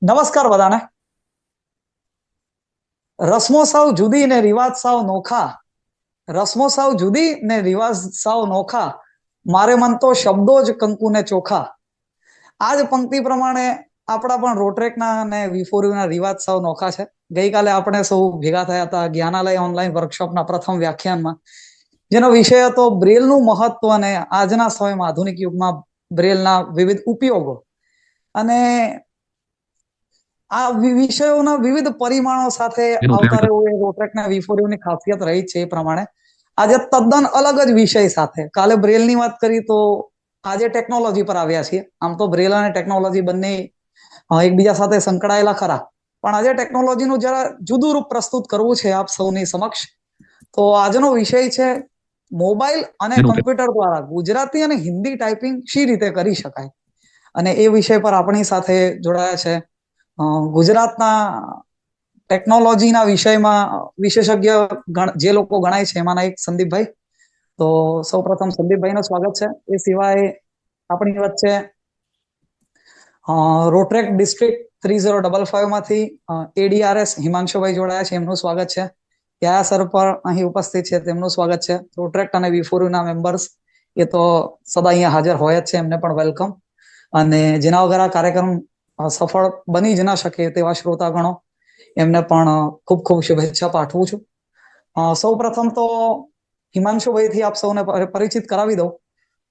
નમસ્કાર બધાને. રસમો સાવ જુદી ને રિવાજ સાવ નોખા. રસમો સાવ જુદી ને રિવાજ સાવ નોખા. મારે મન તો શબ્દો જ કંકુ ને ચોખા. આ જ પંક્તિ પ્રમાણે આપણા પણ રોટ્રેકના અને વી4યુના રિવાજ સાવ નોખા છે. ગઈકાલે આપણે સૌ ભેગા થયા હતા જ્ઞાનાલય ઓનલાઈન વર્કશોપના પ્રથમ વ્યાખ્યાનમાં, જેનો વિષય હતો બ્રેલનું મહત્વ અને આજના સમયમાં આધુનિક યુગમાં બ્રેલના વિવિધ ઉપયોગો. અને આ વિષયોના વિવિધ પરિમાણો સાથે આવતા રહેવું એ રોટ્રેકના વી4યુની ખાસિયત રહી છે. એ પ્રમાણે આજે તદ્દન અલગ જ વિષય સાથે, કાલે બ્રેલની વાત કરી તો આજે ટેકનોલોજી પર આવ્યા છીએ. આમ તો બ્રેલ અને ટેકનોલોજી બંને એકબીજા સાથે સંકળાયેલા ખરા, પણ આજે ટેકનોલોજીનું જરા જુદું રૂપ પ્રસ્તુત કરવું છે આપ સૌની સમક્ષ. તો આજનો વિષય છે મોબાઈલ અને કમ્પ્યુટર દ્વારા ગુજરાતી અને હિન્દી ટાઈપિંગ શી રીતે કરી શકાય. અને એ વિષય પર આપણી સાથે જોડાયા છે ગુજરાતના ટેકનોલોજીના વિષયમાં વિશેષજ્ઞ જે લોકો ગણાય છે એમાંના એક સંદીપભાઈ. તો સૌપ્રથમ સંદીપભાઈનું સ્વાગત છે. એ સિવાય આપણી વચ્ચે રોટ્રેક ડિસ્ટ્રિક્ટ 3055 માંથી એડીઆરએસ હિમાંશુભાઈ જોડાયા છે, એમનું સ્વાગત છે. કયા સર પર અહીં ઉપસ્થિત છે તેમનું સ્વાગત છે. રોટ્રેક અને વી4યુના મેમ્બર્સ એ તો સદા અહીંયા હાજર હોય જ છે, એમને પણ વેલકમ. અને જેના વગર આ કાર્યક્રમ સફળ બની જ ના શકે તેવા શ્રોતાગણો, એમને પણ ખૂબ ખૂબ શુભેચ્છા પાઠવું છું. સૌ પ્રથમ તો હિમાંશુભાઈ થી આપ સૌને પરિચિત કરાવી દઉં.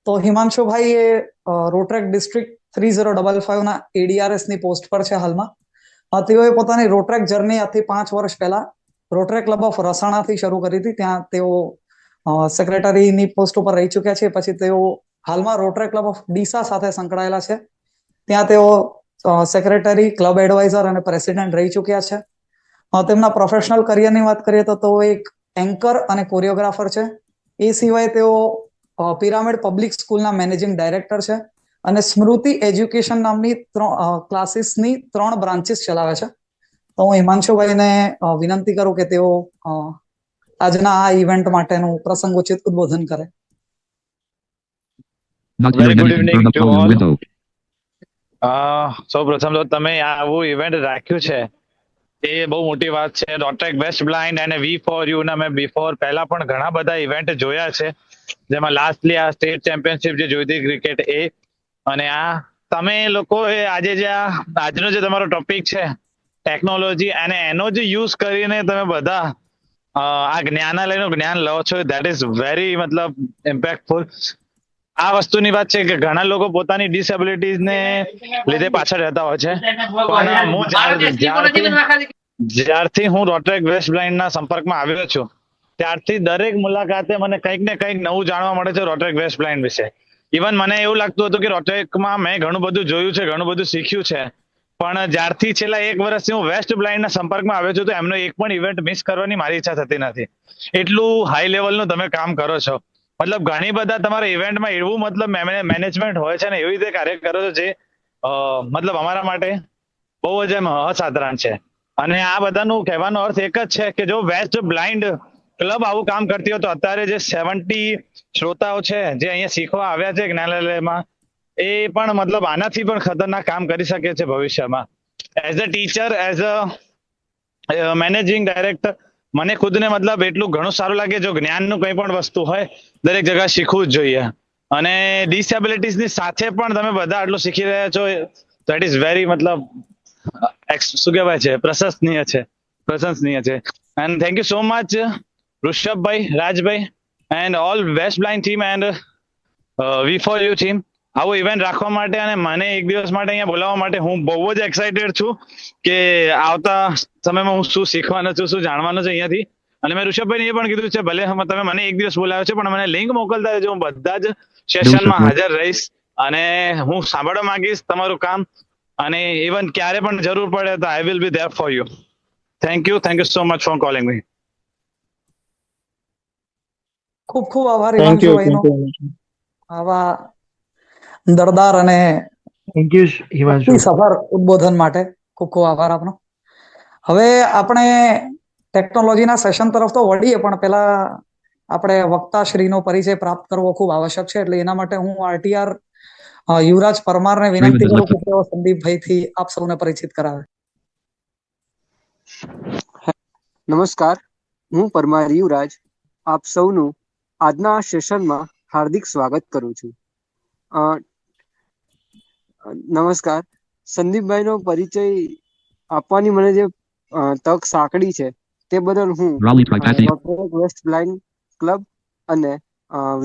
તો હિમાંશુભાઈ એ રોટ્રેક ડિસ્ટ્રિક્ટ 3055 ના એડીઆરએસ ની પોસ્ટ પર છે હાલમાં. તેઓએ પોતાની રોટ્રેક જર્ની આજથી 5 વર્ષ પહેલા રોટ્રેક ક્લબ ઓફ રસાણાથી શરૂ કરી હતી. ત્યાં તેઓ સેક્રેટરીની પોસ્ટ ઉપર રહી ચુક્યા છે. પછી તેઓ હાલમાં રોટ્રેક ક્લબ ઓફ ડીસા સાથે સંકળાયેલા છે. ત્યાં તેઓ સેક્રેટરી, ક્લબ એડવાઇઝર અને પ્રેસિડેન્ટ રહી ચુક્યા છે. તેમના પ્રોફેશનલ કરિયરની વાત કરીએ તો તેઓ એક એન્કર અને કોરિયોગ્રાફર છે. એ સિવાય તેઓ પિરામિડ પબ્લિક સ્કૂલના મેનેજિંગ ડાયરેક્ટર છે અને સ્મૃતિ એજ્યુકેશન નામની ક્લાસીસની 3 બ્રાન્ચીસ ચલાવે છે. તો હું હિમાંશુભાઈને વિનંતી કરું કે તેઓ આજના આ ઇવેન્ટ માટેનું પ્રસંગોચિત ઉદ્બોધન કરે. Very good evening to all. સૌ પ્રથમ તો તમે આવું ઇવેન્ટ રાખ્યું છે એ બહુ મોટી વાત છે. રોટ્રેક વેસ્ટ બ્લાઇન્ડ અને વી4યુ ના મેં પહેલા પણ ઘણા બધા ઇવેન્ટ જોયા છે, જેમાં લાસ્ટલી આ સ્ટેટ ચેમ્પિયનશિપ જે જોઈ હતી ક્રિકેટ એ. અને આ તમે લોકો આજે જે આજનો જે તમારો ટોપિક છે ટેકનોલોજી, અને એનો જે યુઝ કરીને તમે બધા આ જ્ઞાનાલયનું જ્ઞાન લો છો, ધેટ ઇઝ વેરી મતલબ ઇમ્પેક્ટફુલ. આ વસ્તુની વાત છે કે ઘણા લોકો પોતાની ડિસેબિલિટીઝ ને લીધે પાછળ રહેતા હોય છે, પણ હું જ્યારથી હું રોટ્રેક વેસ્ટ બ્લાઇન્ડ ના સંપર્કમાં આવ્યો છું ત્યારથી દરેક મુલાકાતે મને કંઈક ને કંઈક નવું જાણવા મળે છે રોટ્રેક વેસ્ટ બ્લાઇન્ડ વિશે. ઇવન મને એવું લાગતું હતું કે રોટ્રેકમાં મેં ઘણું બધું જોયું છે, ઘણું બધું શીખ્યું છે, પણ જ્યારથી છેલ્લા 1 વર્ષથી હું વેસ્ટ બ્લાઇન્ડના સંપર્કમાં આવ્યો છું તો એમનો એક પણ ઇવેન્ટ મિસ કરવાની મારી ઈચ્છા થતી નથી. એટલું હાઈ લેવલનું તમે કામ કરો છો. મતલબ ઘણી બધા તમારા ઇવેન્ટમાં એવું મતલબ મેનેજમેન્ટ હોય છે ને એવી રીતે કાર્ય કરો છો જે મતલબ અમારા માટે બહુ જ એમ અસાધારણ છે. અને આ બધાનું કહેવાનો અર્થ એક જ છે કે જો વેસ્ટ બ્લાઇન્ડ ક્લબ આવું કામ કરતી હોય તો અત્યારે જે 70 શ્રોતાઓ છે જે અહીંયા શીખવા આવ્યા છે જ્ઞાનાલયમાં, એ પણ મતલબ આનાથી પણ ખતરનાક કામ કરી શકે છે ભવિષ્યમાં. As a teacher, as a managing director, મને ખુદને મતલબ એટલું ઘણું સારું લાગે જો જ્ઞાનનું કંઈ પણ વસ્તુ હોય દરેક જગ્યા શીખવું જ જોઈએ. અને ડિસેબિલિટીઝની સાથે પણ તમે બધા આટલું શીખી રહ્યા છો, ધેટ ઇઝ વેરી મતલબ શું કહેવાય છે, પ્રશંસનીય છે. And thank you so much Rishabhbhai, Rajbhai and all west blind team and V4U team આવું ઇવેન્ટ રાખવા માટે અને મને એક દિવસ માટે અહીંયા બોલાવવા માટે હું બહુ જ એક્સાઇટેડ છું કે આવતા સમયમાં હું શું શીખવાનો છું, શું જાણવાનો છું અહીંયાથી. અને મેં ઋષભભાઈને એ પણ કીધું છે ભલે તમે મને એક દિવસ બોલાવ્યો છે પણ મને લિંક મોકલતા રહેજો, હું બધા જ સેશનમાં હાજર રહીશ અને હું સાંભળવા માંગીશ તમારું કામ. અને ઇવન ક્યારે પણ જરૂર પડે તો I will be there for you. Thank you so much for calling me. ખૂબ ખૂબ આભાર હિમાંશુભાઈનો આવા દરદાર અને સફળ ઉદ્બોધન માટે. ખૂબ ખૂબ આભાર આપનો. હવે આપણે ટેકનોલોજીના સેશન તરફ તો વળીએ, પણ પેલા આપણે વક્તાશ્રીનો પરિચય પ્રાપ્ત કરવો ખૂબ આવશ્યક છે. એટલે એના માટે હું આરટીઆર યુવરાજ પરમારને વિનંતી કરું કે તેઓ સંદીપભાઈથી આપ સૌને પરિચિત કરાવે. નમસ્કાર, હું પરમાર યુવરાજ આપ સૌનું આજના સેશનમાં હાર્દિક સ્વાગત કરું છું. નમસ્કાર, સંદીપભાઈનો પરિચય આપવાની મને જે તક સાંકળી છે તે બદલ હું રોટરેક વેસ્ટ બ્લાઇન્ડ ક્લબ અને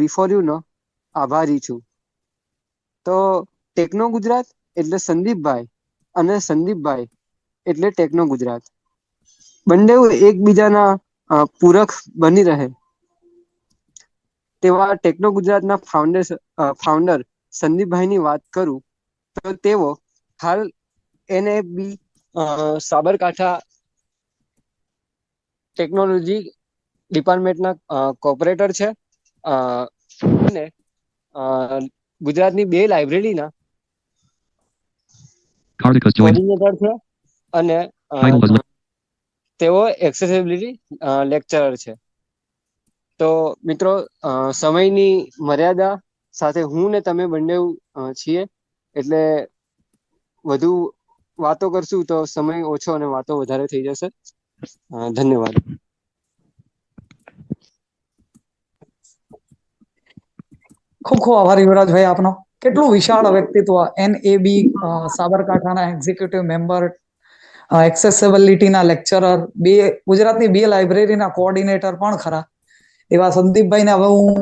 V4U નો આભારી છું. તો ટેકનો ગુજરાત એટલે સંદીપભાઈ અને સંદીપભાઈ એટલે ટેકનો ગુજરાત, બંને એકબીજાના પૂરક બની રહે તેવા ટેકનો ગુજરાતના ફાઉન્ડર સંદીપભાઈની વાત કરું તો તેઓ હાલ NAB સાબરકાંઠા ટેકનોલોજી ડિપાર્ટમેન્ટના કોર્પોરેટર છે અને ગુજરાતની 2 લાઇબ્રેરીના કોર્ડિનેટર છે અને તેઓ એક્સેસિબિલિટી લેક્ચરર છે. તો મિત્રો, સમયની મર્યાદા સાથે હું ને તમે બંને છીએ એટલે વધુ વાતો કરશું તો સમય ઓછો અને વાતો વધારે થઈ જશે. ધન્યવાદ. ખૂબ ખૂબ આભાર યુવરાજભાઈ આપનો. કેટલું વિશાળ વ્યક્તિત્વ, NAB સાબરકાંઠાના એક્ઝિક્યુટિવ મેમ્બર, એક્સેસિબિલિટીના લેક્ચરર, ગુજરાતની 2 લાઇબ્રેરીના કોઓર્ડિનેટર પણ ખરા એવા સંદીપભાઈને હવે હું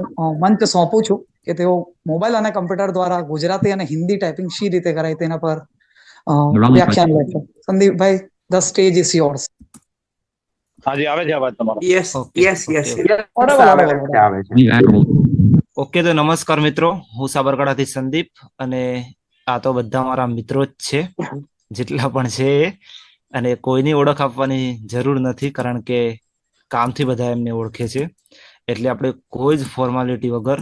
મંચ સોંપું છું કે તેઓ મોબાઈલ અને કમ્પ્યુટર દ્વારા ગુજરાતી અને હિન્દી ટાઈપિંગ શી રીતે કરાય તેના પર વ્યાખ્યાન લેશે. સંદીપભાઈ, ધ સ્ટેજ ઇઝ યોર્સ. હાજી, આવે છે અવાજ તમારો? ઓકે, તો નમસ્કાર મિત્રો, હું સાબરકાંઠાથી સંદીપ અને આ તો બધા મારા મિત્રો જ છે જેટલા પણ છે, અને કોઈની ઓળખ આપવાની જરૂર નથી કારણ કે કામથી બધા એમને ઓળખે છે. એટલે આપણે કોઈ જ ફોર્માલિટી વગર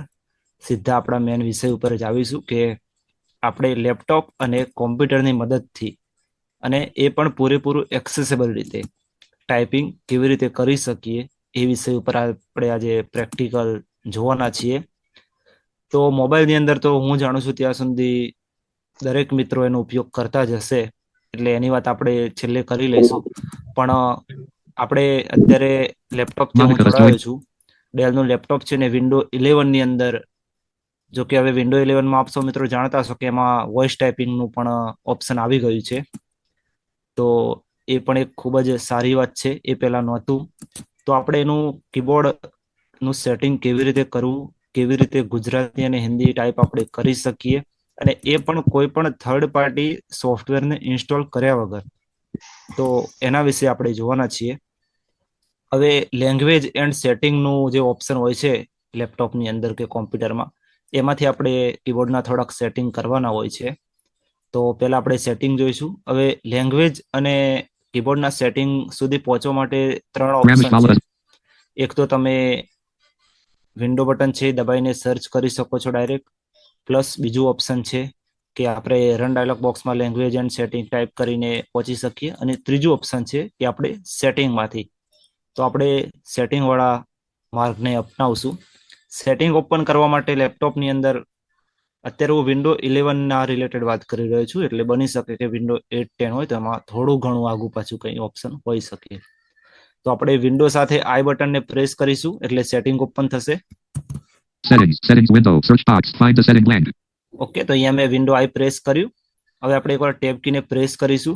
સીધા આપણા મેન વિષય ઉપર જ આવીશું કે આપણે લેપટોપ અને કોમ્પ્યુટરની મદદથી, અને એ પણ પૂરેપૂરું એક્સેસિબલ રીતે ટાઈપિંગ કેવી રીતે કરી શકીએ એ વિષય ઉપર આપણે આજે પ્રેક્ટિકલ જોવાના છીએ. તો મોબાઈલની અંદર તો હું જાણું છું ત્યાં સુધી દરેક મિત્રો એનો ઉપયોગ કરતા જ હશે, એટલે એની વાત આપણે છેલ્લે કરી લઈશું. પણ આપણે અત્યારે લેપટોપથી હું જોડાયો છું. ડેલનું લેપટોપ છે ને વિન્ડો 11 ની અંદર, જો કે હવે વિન્ડો 11 માં આપ સૌ મિત્રો જાણતા હશો કે એમાં વોઇસ ટાઈપિંગનું પણ ઓપ્શન આવી ગયું છે. તો એ પણ એક ખૂબ જ સારી વાત છે, એ પહેલા નહોતું. તો આપણે એનું કીબોર્ડનું સેટિંગ કેવી રીતે કરવું, કેવી રીતે ગુજરાતી અને હિન્દી ટાઈપ આપણે કરી શકીએ, અને એ પણ કોઈ પણ થર્ડ પાર્ટી સોફ્ટવેરને ઇન્સ્ટોલ કર્યા વગર, તો એના વિશે આપણે જોવાના છીએ. હવે લેંગ્વેજ એન્ડ સેટિંગનું જે ઓપ્શન હોય છે લેપટોપની અંદર કે કોમ્પ્યુટરમાં, એમાંથી આપણે કીબોર્ડના થોડાક સેટિંગ કરવાના હોય છે. તો પહેલા આપણે સેટિંગ જોઈશું. હવે લેંગ્વેજ અને કીબોર્ડના સેટિંગ સુધી પહોંચવા માટે 3 ઓપ્શન છે. એક તો તમે વિન્ડો બટન છે દબાઈને સર્ચ કરી શકો છો ડાયરેક્ટ, પ્લસ બીજું ઓપ્શન છે કે આપણે રન ડાયલોગ બોક્સમાં લેંગ્વેજ એન્ડ સેટિંગ ટાઈપ કરીને પહોંચી શકીએ, અને ત્રીજું ઓપ્શન છે કે આપણે સેટિંગમાંથી, તો આપણે સેટિંગવાળા માર્ગને અપનાવશું. સેટિંગ ઓપન કરવા માટે લેપટોપની અંદર અત્યારે હું વિન્ડો 11 રિલેટેડ વાત કરી રહ્યો છું, એટલે બની શકે કે વિન્ડો 8, 10 હોય તો એમાં થોડું ઘણું આગુ પાછું કંઈ ઓપ્શન હોઈ શકે. તો આપણે વિન્ડો સાથે આઈ બટનને પ્રેસ કરીશું એટલે સેટિંગ ઓપન થશે. Settings window, search box, find the setting blank. Okay, તો અહીંયા મેં વિન્ડો આઈ પ્રેસ કર્યું. હવે આપણે એકવાર ટેબ કીને પ્રેસ કરીશું.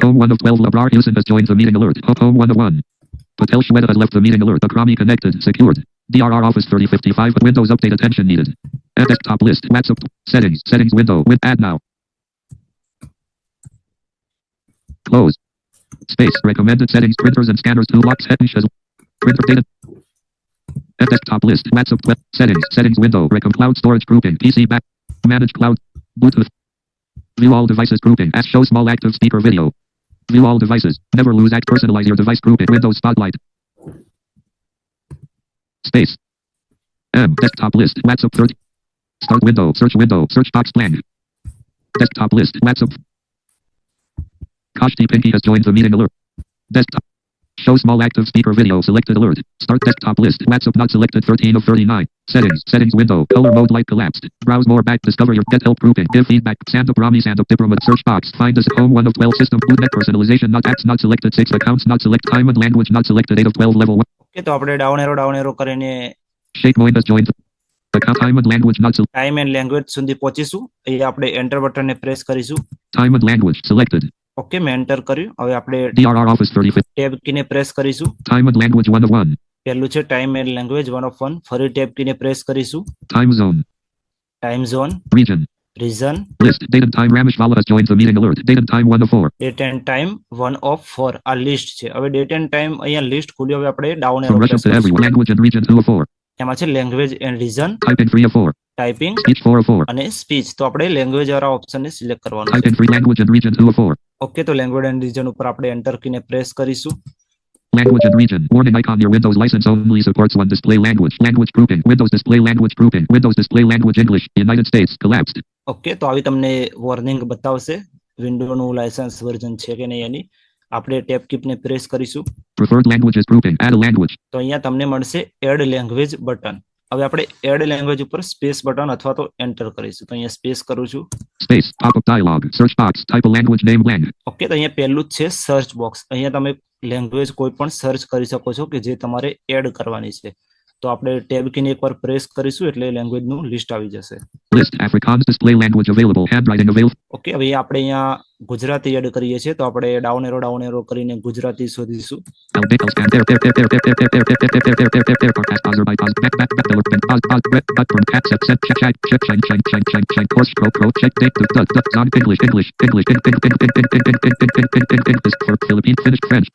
Home 1 of 12, Labrar Houston has joined the meeting alert. Home 1 of 1. Patel Shweta has left the meeting alert. Akrami connected, secured. DRR Office 3055, Windows update attention needed. Desktop list, WhatsApp, settings window, with add now. Close. Space, recommended settings, printers and scanners, to lock settings as printer data. Desktop list, WhatsApp, settings window, cloud storage grouping, PC back, manage cloud, Bluetooth. View all devices grouping, show small active speaker video. View all devices, never lose act, personalize your device grouping, Windows Spotlight. Space. Desktop list, WhatsApp 30. Start window, search box blank. Desktop list, WhatsApp. Kashti Pinky has joined the meeting alert. Desktop. Show small active speaker video. Selected alert. Start desktop list. WhatsApp not selected 13 of 39. Settings. Settings window. Color mode light collapsed. Browse more back. Discover your get help grouping. Give feedback. Stand up Rami stand up diplomat. Search box. Find us home 1 of 12 system. Food net personalization not apps not selected 6 accounts not select time and language not selected 8 of 12 level 1. Okay તો આપણે down arrow કરીને Shape Moin has joined. Account time and language not selected. Time and language સુધી પહોંચીશું. અહીંયા આપણે enter બટનને press કરીશું. Time and language selected. Okay મેં enter કર્યું. હવે આપણે DRR office 35. ટેબ કીને પ્રેસ કરીશું. Time and language 1 of 1. પહેલું છે ટાઈમ એન્ડ લેંગ્વેજ 1 of 1. ફરી ટેબ કીને પ્રેસ કરીશું. Time zone. Time zone, Region. Reason, List. Date and time. Ramesh Vala has joined the meeting alert. Date and time 1 of 4. Date end time 1 of 4. આ list છે. હવે date end time અહીંયા list ખુલ્યું. હવે આપણે down From arrow Russian press to everyone. કરીશું. Language and region 2 of 4. એમાં છે language and reason, Typing 3 of 4. Typing Speech 4 of 4. અને સ્પીચ. તો આપણે લેંગ્વેજ વાળા ઓપ્શનને સિલેક્ટ કરવાનું છે. Typing 3 language and region 2 of 4. Okay તો લેંગ્વેજ એન્ડ રીજન ઉપર આપણે એન્ટર કીને પ્રેસ કરીશું. Language and region. Warning icon. Your Windows license only supports one display language. Language grouping. Windows display language grouping. Windows display language English. United States. Collapsed. Okay તો આવી તમને warning બતાવશે વિન્ડોનું licence version છે કે નહીં એની. આપણે tab કીપને press કરીશું. Preferred languages grouping. Add a language. તો અહીંયા તમને મળશે એડ લેંગ્વેજ બટન. હવે આપણે એડ લેંગ્વેજ ઉપર સ્પેસ બટન અથવા તો એન્ટર કરીશું. તો અહીંયા સ્પેસ કરું છું. Space. Pop-up dialog. Search box. Type a language name lang. Okay તો અહીંયા પહેલું જ છે સર્ચ બોક્સ. અહીંયા તમે લેંગ્વેજ કોઈ પણ સર્ચ કરી શકો છો કે જે તમારે એડ કરવાની છે. તો આપણે ટેબ કીને એકવાર પ્રેસ કરીશું એટલે લેંગ્વેજનું લિસ્ટ આવી જશે. List. Afrikaans display language available. Handwriting available. Okay હવે આપણે અહીંયા ગુજરાતી એડ કરીએ છીએ. તો આપણે ડાઉન એરો કરીને ગુજરાતી શોધીશું. Albanian scan. There. Podcast. Azerbaijan. Back. Development. But from cat set. Check. Course. Pro. Check. Date. Zon. English. This for Philippines. Finnish. French.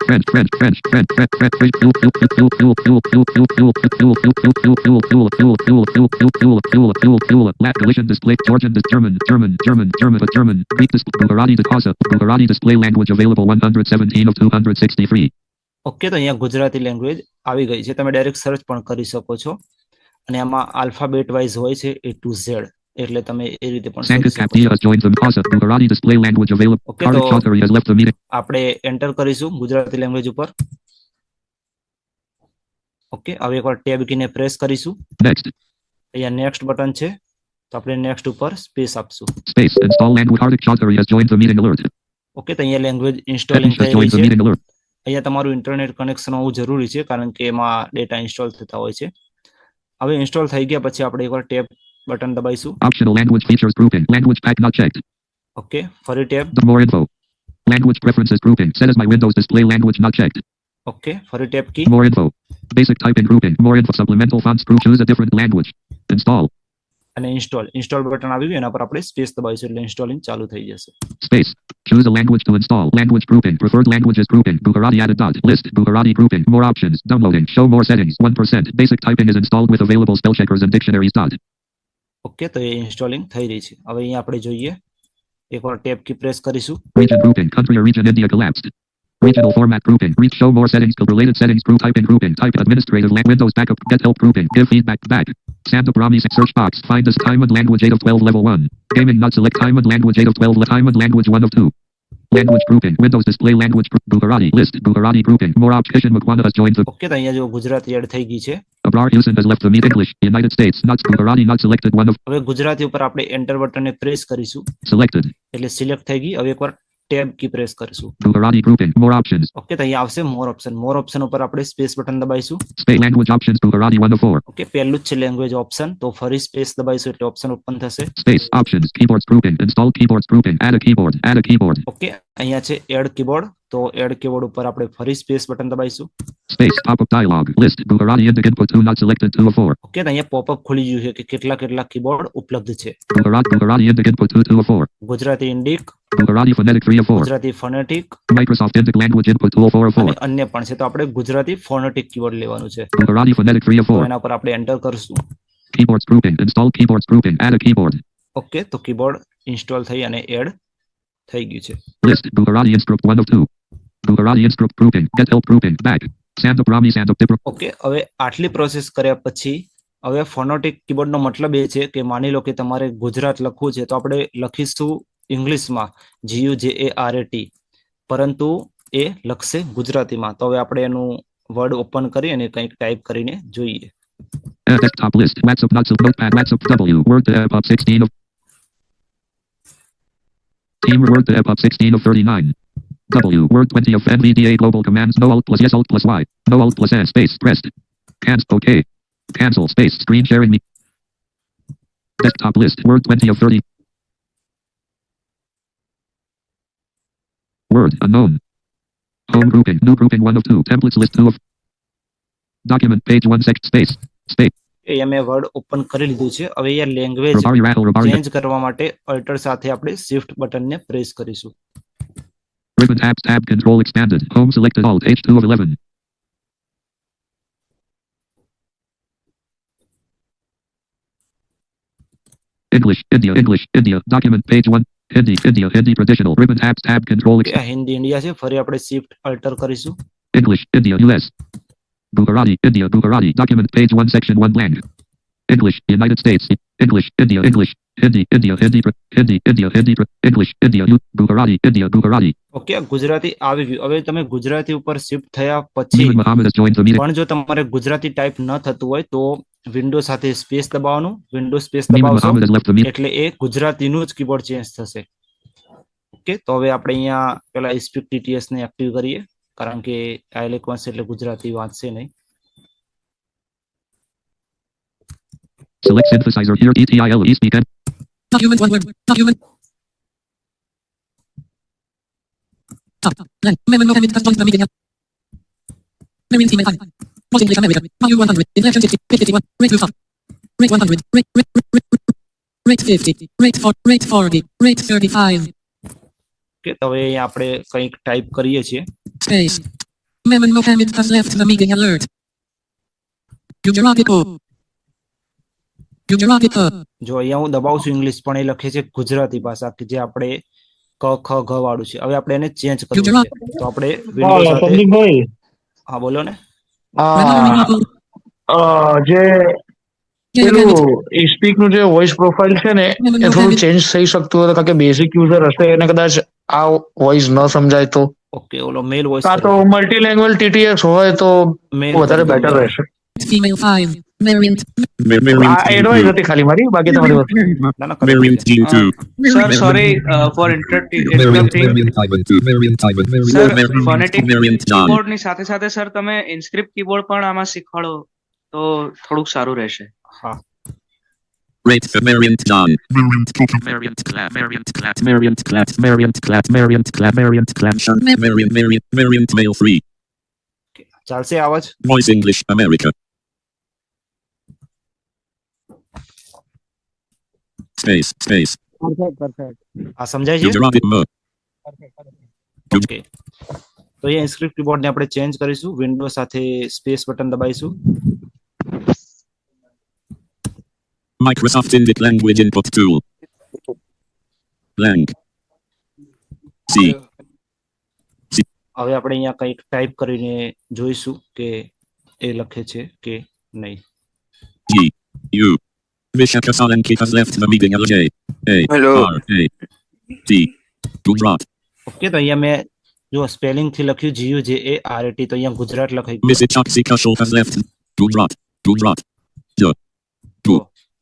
Fuel. Lat. Galician display. Georgian. German. But German. Greek display. Gujarati display language available 117 of 263. Okay તો અહીંયા Gujarati language આવી ગઈ છે. તમે direct search પણ કરી શકો છો અને આમાં આલ્ફાબેટ વાઇઝ હોય છે A to Z. એટલે તમે એ રીતે પણ કરી Sanskrit શકો છો. Kaptia has joined the Kasa. Gujarati display language available. Okay, Kartik so- Chaudhary has left the meeting. આપણે એન્ટર કરીશું ગુજરાતી લેંગ્વેજ ઉપર. ઓકે હવે એકવાર ટેબ કીને પ્રેસ કરીશું. Next. અહીંયા નેક્સ્ટ બટન છે. તો આપણે નેક્સ્ટ ઉપર સ્પેસ આપશું. Space. Install language. Kartik Chaudhary has joined the meeting alert. Okay તો અહીંયા લેંગ્વેજ ઇન્સ્ટોલિંગ Fetish has થઈ રહી joined the છે. meeting alert. અહીંયા તમારું ઇન્ટરનેટ કનેક્શન હોવું જરૂરી છે કારણ કે એમાં ડેટા ઇન્સ્ટોલ થતા હોય છે. હવે ઇન્સ્ટોલ થઈ ગયા પછી આપણે એકવાર ટેબ બટન દબાઈશું. Optional language features grouping. Language pack not checked. Okay ફરી tab. More info. Language preferences grouping. Set as my Windows display language not checked. Okay ફરી tab key. More info. Basic typing grouping. More info. Supplemental fonts group. Choose a different language. Install. અને install button આવી ગયું. એના પર આપણે space દબાઈશું એટલે installing ચાલુ થઈ જશે. Space. Choose a language to install. Language grouping. Preferred languages grouping. Gujarati added dot. List. Gujarati grouping. More options. Downloading. Show more settings. 1%. Basic typing is installed with available spell checkers and dictionaries dot. Okay તો એ installing થઈ રહી છે. હવે અહીંયા આપણે જોઈએ. એકવાર tab key press કરીશું. Region grouping. Country or region India collapsed. Regional format grouping. Reach show more settings. Related settings. Group typing grouping. Type administrative Windows backup. Get help grouping. Give feedback back. Stand up Rami search box. Find us time and language 8 of 12 level 1. Gaming not select time and language 8 of 12 time and language 1 of 2. Language grouping. Windows display language Gujarati list. Gujarati grouping. More option. Makwana has joined the. Okay તો અહીંયા જો Gujarati add થઈ ગઈ છે. Abrar Houston has left the meet. English. United States. Not Gujarati not selected 1 of. હવે ગુજરાતી ઉપર આપણે enter બટનને પ્રેસ કરીશું Selected. એટલે સિલેક્ટ થઈ ગઈ. હવે એકવાર ટેબ કી પ્રેસ કરીશું. Gujarati grouping. More options. Okay તો અહીંયા આવશે મોર ઓપ્શન ઉપર આપણે સ્પેસ બટન દબાઈશું. Space language options. Gujarati 1 of 4. Okay પહેલું જ છે લેંગ્વેજ ઓપ્શન. તો ફરી સ્પેસ દબાઈશું એટલે ઓપ્શન ઓપન થશે. Space options. Keyboards grouping. Install keyboards grouping. Add a keyboard. Add a keyboard. Okay અહીંયા છે એડ કીબોર્ડ. તો એડ કીબોર્ડ ઉપર આપણે ફરી સ્પેસ બટન દબાઈશું. Space pop-up dialog. List. Gujarati indic input 2 not selected 2 of 4. Okay તો અહીંયા popup ખુલી ગયું છે કે કેટલા કીબોર્ડ ઉપલબ્ધ છે. Gujarati indic input 2 of 4. Gujarati Indic, Gujarati phonetic 3 of 4. Gujarati phonetic Microsoft indic language input 2 of 4 of અને 4. અન્ય પણ છે. તો આપણે ગુજરાતી ફોનેટિક કીબોર્ડ લેવાનું છે. Gujarati phonetic 3 of તો 4. એના પર આપણે એન્ટર કરશું. Keyboards grouping. Install keyboards grouping. Add a keyboard. Okay તો કીબોર્ડ ઇન્સ્ટોલ થઈ અને એડ થઈ ગયું છે. List. Gujarati instruct 1 of 2. Gujarati instruct grouping. Get help grouping. Back. Stand up Rami stand up dipper. Okay હવે આટલી process કર્યા પછી હવે ફોનેટિક કીબોર્ડનો મતલબ એ છે કે માની લો કે તમારે ગુજરાત લખવું છે તો આપણે લખીશું ઇંગ્લિશમાં GUJARAT, પરંતુ એ લખશે ગુજરાતીમાં. તો હવે આપણે એનું વર્ડ ઓપન કરી અને કંઈક ટાઈપ કરીને જોઈએ. Desktop list. WhatsApp, WhatsApp, Notepad, WhatsApp, W. Word to EPUB 16 of. Team Word to EPUB 16 of 39. W. Word 20 of NVDA global commands. No Alt plus yes, Alt plus Y. No Alt plus S. Space. Pressed. Cancel. OK. Cancel. Space. Screen sharing me. Desktop list. Word 20 of 30. Word. Unknown. Home grouping. New grouping 1 of 2. Templates list 2 of. Document page 1 sec. Space. Space. એ અમે word open કરી લીધું છે. હવે અહીંયા language Rabari rattle. Rabari. Change કરવા માટે alter સાથે આપણે શિફ્ટ બટનને પ્રેસ કરીશું. Ribbon tabs. Tab control expanded. Home selected. Alt H2 of 11. English. India. English. India. Document page 1. Hindi. India. Hindi traditional. Ribbon tabs. Tab control. આ Hindi India છે. ફરી આપણે શિફ્ટ અલ્ટર કરીશું. English. India. US. Gujarati. India. Gujarati. Document page 1 section 1 blank. English. United States. English. India. English. Hindi. India. Hindi. Hindi. India. Hindi. English. India. Gujarati. India. Gujarati. Okay, Gujarati આવી ગયું. હવે તમે ગુજરાતી ઉપર shift થયા પછી Neiman Mohammed has joined the meeting. પણ જો તમારે ગુજરાતી ટાઈપ ન થતું હોય તો વિન્ડો સાથે સ્પેસ દબાવવાનું. વિન્ડો સ્પેસ Neiman દબાવશો Mohammed has left the meeting. એટલે એ ગુજરાતીનું જ કીબોર્ડ ચેન્જ થશે. ઓકે, તો હવે આપણે અહીંયા પેલા સ્પીક ટીટીએસ ને એક્ટિવ કરીએ, કારણ કે આઈલેક વાંચશે એટલે ગુજરાતી વાંચશે નહીં. Select synthesizer here. ETILE speak and Document one word. Document. Top. Line. Memon Mohammed has joined the meeting. Marine Team and I. Was English America. Volume 100. Election 50. Page 51. Rate 2 Rate 100. Rate 50. Rate 4. Rate 40. Rate 35. Okay, તો હવે અહીંયા આપણે કંઈક type કરીએ છીએ. Space. Memon Mohammed has left the meeting alert. Gujarati Co. Gujarati Co. જો અહીંયા હું દબાવું છું ઇંગ્લિશ, પણ એ લખે છે ગુજરાતી ભાષા, કે જે આપણે ક ખ ઘ વાળું છે. હવે આપણે એને ચેન્જ કરવું છે. તો આપણે વિન્ડો સાથે સંદીપભાઈ હા બોલો ને. જે પેલું સ્પીક નું જે વોઇસ પ્રોફાઇલ છે ને એ થોડું ચેન્જ થઈ શકતું હોય, કારણ કે બેઝિક યુઝર હશે એને કદાચ આ વોઇસ ન સમજાય તો, ઓકે, ઓલો મેલ વોઇસ કાં તો મલ્ટી લેંગ્વેજ ટીટીએસ હોય તો વધારે બેટર રહેશે. Female 5. Variant. આ એડવાઇસ હતી ખાલી મારી, બાકી તમારી વસ્તુ. ના ના કરી દઈએ. Sir, sorry for interrupting. Sir, phonetic keyboard ની સાથે સાથે સર તમે ઇન્સ્ક્રિપ્ટ કીબોર્ડ પણ આમાં શીખવાડો તો થોડુંક સારું રહેશે. હા, Rate variant done. Variant clap. Variant clap. Variant clap. Variant clap. Variant clap. Variant clap. Variant clap. Variant mail free. ચાલશે આવાજ? Voice English America. Space. Space. Perfect. આ સમજાય છે? Gujarati mo. ઓકે, તો એ ઇન્સ્ક્રિપ્ટ કીબોર્ડ ને આપણે ચેન્જ કરીશું. Window સાથે સ્પેસ બટન દબાઈશું. Microsoft Indic language input tool. Lang. C. હવે આપણે અહીંયા કંઈક ટાઈપ કરીને જોઈશું કે એ લખે છે કે નહીં. G. U. Vishaka Solanki has left the meeting. L. J. A. Hello. R. A. T. Gujarat. Okay, તો અહીંયા મેં જો સ્પેલિંગ થી લખ્યું GUJARAT, તો અહીંયા ગુજરાત લખાઈ ગયું Mrs. Chaksi Kashal has left. Gujarat. Gujarat.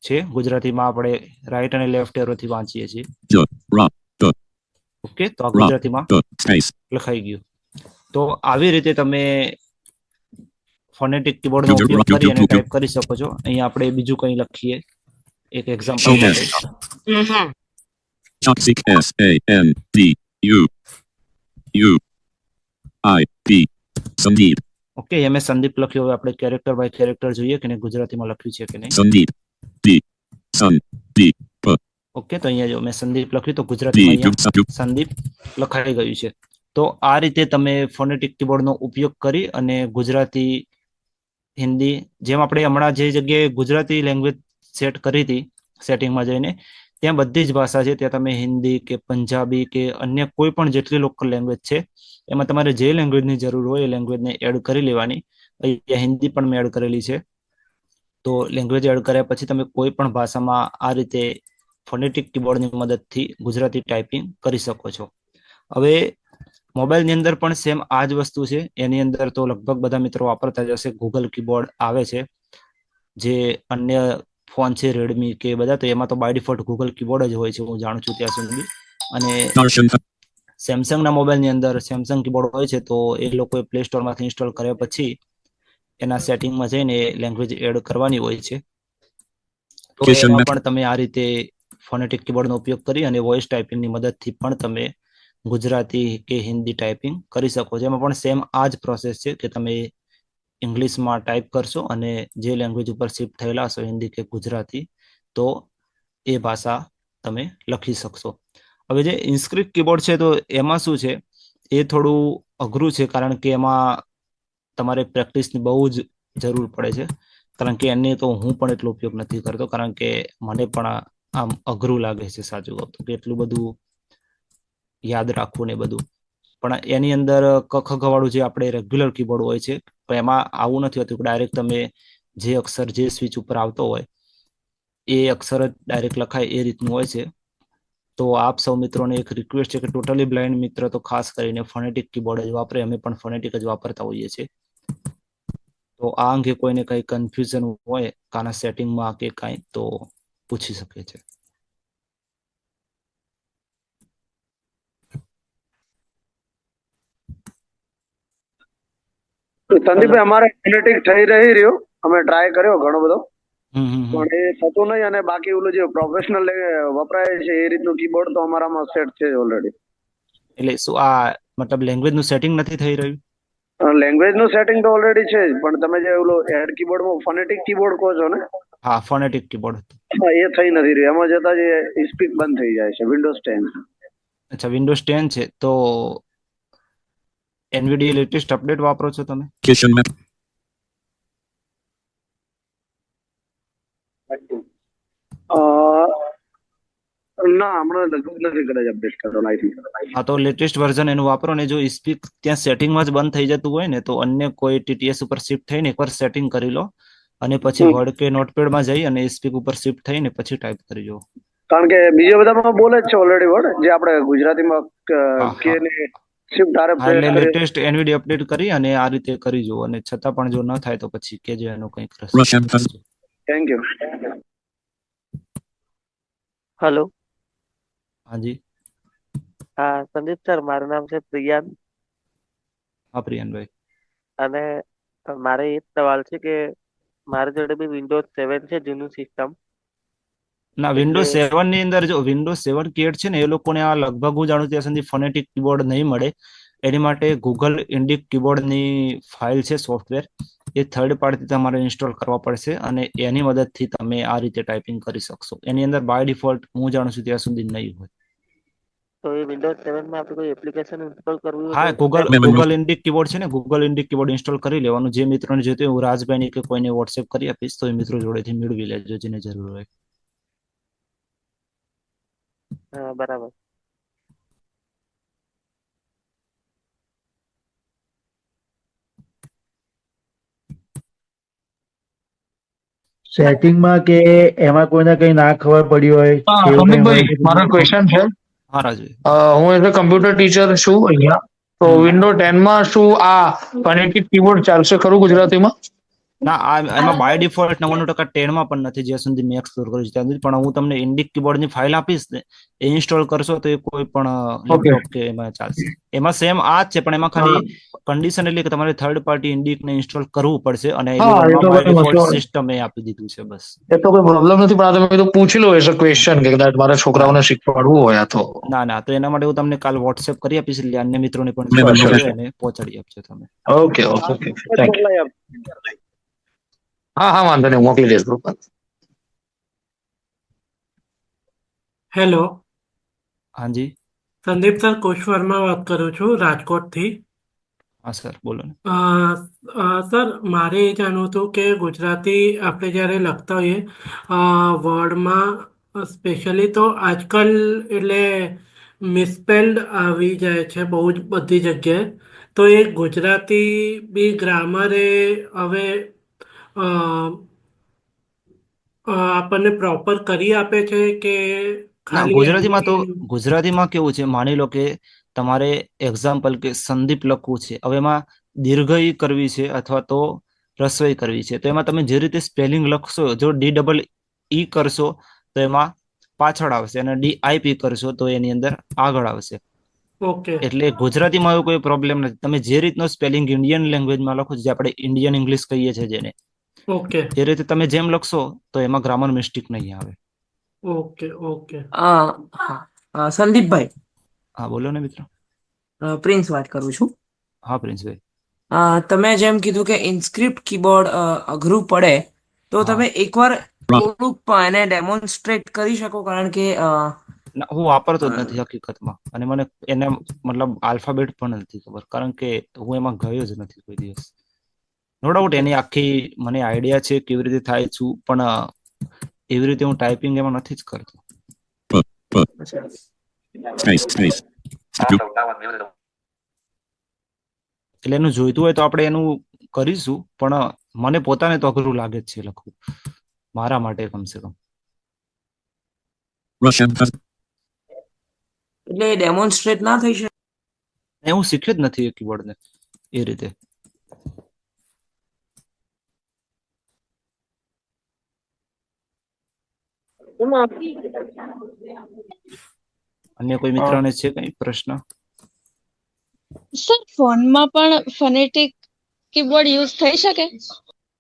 છે. ગુજરાતીમાં આપણે રાઈટ અને લેફ્ટ એરો થી વાંચીએ છીએ. Rat. ઓકે, તો આ ગુજરાતીમાં Space. લખાઈ ગયું. તો આવી રીતે તમે ફોનેટિક કીબોર્ડ નો ઉપયોગ કરી અને ટાઈપ કરી શકો છો. અહીંયા આપણે બીજું કંઈ લખીએ એક એક્ઝામ્પલ માટે. Chaksik S. A. N. D. U. U. I. P. Sandeep. Okay, અહીંયા મેં સંદીપ લખ્યું. હવે આપણે કેરેક્ટર બાય કેરેક્ટર જોઈએ કે ગુજરાતીમાં લખ્યું છે કે નહીં. Sandeep. D. Sun. D. P. Okay, તો અહીંયા જો મેં સંદીપ લખ્યું તો D. ગુજરાતીમાં અહીંયા Gupta. સંદીપ લખાઈ ગયું છે. તો આ રીતે તમે ફોનેટિક કીબોર્ડનો ઉપયોગ કરી અને ગુજરાતી, હિન્દી, જેમ આપણે હમણાં જે જગ્યાએ ગુજરાતી લેંગ્વેજ સેટ કરી હતી સેટિંગમાં જઈને, ત્યાં બધી જ ભાષા છે ત્યાં તમે હિન્દી કે પંજાબી કે અન્ય કોઈ પણ જેટલી લોકલ લેંગ્વેજ છે એમાં તમારે જે લેંગ્વેજની જરૂર હોય એ લેંગ્વેજને એડ કરી લેવાની. અહીંયા હિન્દી પણ મેં એડ કરેલી છે. તો લેંગ્વેજ એડ કર્યા પછી તમે કોઈ પણ ભાષામાં આ રીતે ફોનેટિક કીબોર્ડની મદદથી ગુજરાતી ટાઈપિંગ કરી શકો છો. હવે મોબાઈલની અંદર પણ સેમ આ જ વસ્તુ છે. એની અંદર તો લગભગ બધા મિત્રો વાપરતા જ હશે. ગૂગલ કીબોર્ડ આવે છે. જે અન્ય ફોન છે રેડમી કે બધા, તો એમાં તો બાય ડિફોલ્ટ ગૂગલ કીબોર્ડ જ હોય છે, હું જાણું છું ત્યાં સુધી. અને સેમસંગના મોબાઈલની અંદર સેમસંગ કીબોર્ડ હોય છે, તો એ લોકોએ પ્લે સ્ટોરમાંથી ઇન્સ્ટોલ કર્યા પછી એના સેટિંગમાં જઈને લેંગ્વેજ એડ કરવાની હોય છે. તો એમાં પણ તમે આ રીતે ફોનેટિક કીબોર્ડનો ઉપયોગ કરી અને વોઇસ ટાઈપિંગની મદદથી પણ તમે ગુજરાતી કે હિન્દી ટાઈપિંગ કરી શકો છો. એમાં પણ સેમ આ જ પ્રોસેસ છે કે તમે ઇંગ્લિશમાં ટાઈપ કરશો અને જે લેંગ્વેજ ઉપર શિફ્ટ થયેલા હશો, હિન્દી કે ગુજરાતી, તો એ ભાષા તમે લખી શકશો. હવે જે ઇન્સ્ક્રિપ્ટ કીબોર્ડ છે, તો એમાં શું છે, એ થોડું અઘરું છે, કારણ કે એમાં તમારે પ્રેક્ટિસની બહુ જ જરૂર પડે છે. કારણ કે એને તો હું પણ એટલો ઉપયોગ નથી કરતો, કારણ કે મને પણ આમ અઘરું લાગે છે સાચું કહું તો, કે એટલું બધું યાદ રાખવું ને બધું. પણ એની અંદર ખ વાળું જે આપણે રેગ્યુલર કીબોર્ડ હોય છે, તો એમાં આવું નથી હોતું કે ડાયરેક્ટ તમે જે અક્ષર જે સ્વિચ ઉપર આવતો હોય એ અક્ષર જ ડાયરેક્ટ લખાય, એ રીતનું હોય છે. તો આપ સૌ મિત્રોને એક રિક્વેસ્ટ છે કે ટોટલી બ્લાઇન્ડ મિત્ર તો ખાસ કરીને ફોનેટિક કીબોર્ડ જ વાપરે. અમે પણ ફોનેટિક જ વાપરતા હોઈએ છીએ. તો આ અંગે કોઈને કઈ કન્ફ્યુઝન હોય કાના સેટિંગમાં કે કાંઈ, તો પૂછી શકે છે. સંદીપભાઈ, અમારે ફોનેટિક થઈ રહ્યું, અમે ટ્રાય કર્યો ઘણો બધો, પણ એ થતું નહીં. અને બાકી ઓલું જે પ્રોફેશનલ વપરાય છે એ રીતનું કીબોર્ડ તો અમારામાં સેટ છે ઓલરેડી. એટલે શું આ મતલબ લેંગ્વેજ નું સેટિંગ નથી થઈ રહ્યું? લેંગ્વેજ નું સેટિંગ તો ઓલરેડી છે જ, પણ તમે જે ઓલો હેડ કીબોર્ડમાં ફોનેટિક કીબોર્ડ કહો છો ને? હા, ફોનેટિક કીબોર્ડ. હા, એ થઈ નથી રહ્યું. એમાં જતા જે સ્પીક બંધ થઈ જાય છે. વિન્ડોઝ 10. અચ્છા, વિન્ડોઝ 10 છે. તો એનવીડિયા લેટેસ્ટ અપડેટ વાપરો છો તમે? ના, હમણાં લગભગ નથી કદાચ અપડેટ કરતો. હા, તો લેટેસ્ટ વર્ઝન એનું વાપરો ને જો સ્પીક ત્યાં સેટિંગમાં જ બંધ થઈ જતું હોય ને, તો અન્ય કોઈ ટીટીએસ ઉપર શિફ્ટ થઈને એકવાર સેટિંગ કરી લો અને પછી વર્ડ કે નોટપેડમાં જઈ અને સ્પીક ઉપર શિફ્ટ થઈને પછી ટાઈપ કરી જો. કારણ કે બીજા બધામાં બોલે જ છે ઓલરેડી વર્ડ, જે આપણે ગુજરાતીમાં કે ને શિફ્ટ આરે પ્રેસ એટલે કરી. લેટેસ્ટ એનવીડી અપડેટ કરી અને આ રીતે કરી જો, અને છતાં પણ જો ન થાય તો પછી કેજો એનો કંઈક રસ્તો. Thank you. હેલો. હાજી. હા સંદીપ સર, મારું નામ છે પ્રિયાન. હા પ્રિયાનભાઈ. અને મારે એ સવાલ છે કે મારી જોડે બી વિન્ડોઝ 7 છે, જૂનું સિસ્ટમ. ના, વિન્ડોઝ 7 ની અંદર જો વિન્ડોઝ 7 કેટ છે ને, એ લોકોને આ લગભગ હું જાણું ત્યાં સુધી ફોનેટિક કીબોર્ડ નહીં મળે. એની માટે ગૂગલ ઇન્ડિક કીબોર્ડની ફાઇલ છે, સોફ્ટવેર, એ થર્ડ પાર્ટી તમારે ઇન્સ્ટોલ કરવા પડશે અને એની મદદથી તમે આ રીતે ટાઈપિંગ કરી શકશો. એની અંદર બાય ડિફોલ્ટ હું જાણું છું ત્યાં સુધી નહીં હોય. તો એ વિન્ડોઝ 7 માં આપણે કોઈ એપ્લિકેશન ઇન્સ્ટોલ કરવી હોય હા, તો ગૂગલ ઇન્ડિક કીબોર્ડ છે ને, ગૂગલ ઇન્ડિક કીબોર્ડ ઇન્સ્ટોલ કરી લેવાનું. જે મિત્રોને જોઈતું હોય હું રાજભાઈને કે કોઈને વોટ્સએપ કરી આપીશ, તો એ મિત્રો જોડેથી મેળવી લેજો જેને જરૂર હોય. હા, બરાબર. સેટિંગમાં કે એમાં કોઈને કઈ ના ખબર પડી હોય? સંદીપભાઈ, મારો ક્વેશ્ચન છે. હા રાજુ. હું એઝ અ કમ્પ્યુટર ટીચર છું અહીંયા. તો વિન્ડો 10 માં શું આ ફોનેટિક કીબોર્ડ ચાલશે ખરું ગુજરાતીમાં? ના, એમાં બાય ડિફોલ્ટ 99% 10 માં પણ નથી, જ્યાં સુધી મેં એક્સપ્લોર કર્યું છે ત્યાં સુધી. પણ હું તમને ઇન્ડિક કીબોર્ડની ફાઇલ આપીશ ને, એ ઇન્સ્ટોલ કરશો તો એ કોઈ પણ લેપટોપ કે એમાં ચાલશે. એમાં સેમ આ જ છે, પણ એમાં ખાલી કન્ડિશન એટલે કે તમારે થર્ડ પાર્ટી ઇન્ડિક ને ઇન્સ્ટોલ કરવું પડશે અને 11 માં બાય ડિફોલ્ટ સિસ્ટમ એ આપી દીધું છે બસ. એ તો કોઈ પ્રોબ્લેમ નથી, પણ આ તમે તો પૂછી લો એઝ અ ક્વેશ્ચન કે કદાચ મારા છોકરાઓને શીખવાડવું હોય તો. ના, તો એના માટે હું તમને કાલ વોટ્સએપ કરી આપીશ, એટલે અન્ય મિત્રોને પણ એને પહોંચાડી આપજો તમે. Okay okay, thank you. હા, વાંધો નહીં, મોકલી દઈશ ગ્રુપમાં. હેલો. હાજી સંદીપ સર, કુશ વર્મા વાત કરું છું રાજકોટથી. હા સર, બોલો ને. સર, મારે એ જાણવું હતું કે ગુજરાતી આપણે જ્યારે લખતા હોઈએ વર્ડમાં સ્પેશિયલી, તો આજકાલ એટલે મિસસ્પેલ્ડ આવી જાય છે બહુ જ બધી જગ્યાએ. તો એ ગુજરાતી બી ગ્રામરે હવે આપણને પ્રોપર કરી આપે છે કે ના, ખાલી ગુજરાતીમાં કેવું છે, માની લો કે તમારે એક્ઝામ્પલ કે સંદીપ લખવું છે, હવે એમાં દીર્ઘ ઈ કરવી છે અથવા તો રસોઈ કરવી છે, તો એમાં તમે જે રીતે સ્પેલિંગ લખશો, જો DEE કરશો તો એમાં પાછળ આવશે અને DIP કરશો તો એની અંદર આગળ આવશે. ઓકે એટલે ગુજરાતીમાં એવું કોઈ પ્રોબ્લેમ નથી. તમે જે રીતનો સ્પેલિંગ ઇન્ડિયન લેંગ્વેજમાં લખો, જે આપણે ઇન્ડિયન ઇંગ્લિશ કહીએ છીએ જેને, ઓકે એ રીતે તમે જેમ લખશો તો એમાં ગ્રામર મિસ્ટેક નહીં આવે. ઓકે ઓકે સંદીપભાઈ, હા બોલો ને મિત્ર. પ્રિન્સ વાત કરું છું. હા પ્રિન્સભાઈ. તમે જેમ કીધું કે ઇન્સ્ક્રિપ્ટ કીબોર્ડ અઘરું પડે, તો હા. તમે એકવાર થોડુંક એને ડેમોન્સ્ટ્રેટ કરી શકો, કારણ કે ના, હું વાપરતો જ નથી હકીકતમાં, અને મને એને મતલબ આલ્ફાબેટ પણ નથી ખબર, કારણ કે હું એમાં ગયો જ નથી કોઈ દિવસ. નો ડાઉટ એની આખી મને આઈડિયા છે કેવી રીતે થાય છું, પણ એવી રીતે હું ટાઈપિંગ એમાં નથી જ કરતો. એટલે એનું જોઈતું હોય તો આપણે એનું કરીશું, પણ મને પોતાને તો અઘરું લાગે જ છે લખવું, મારા માટે કમસે કમ. એટલે ડેમોન્સ્ટ્રેટ ના થઈ શકે. હું શીખ્યો જ નથી એ કીબોર્ડને એ રીતે. અન્ય કોઈ મિત્રને છે કઈ પ્રશ્ન? સર ફોનમાં પણ ફોનેટિક કીબોર્ડ યુઝ થઈ શકે?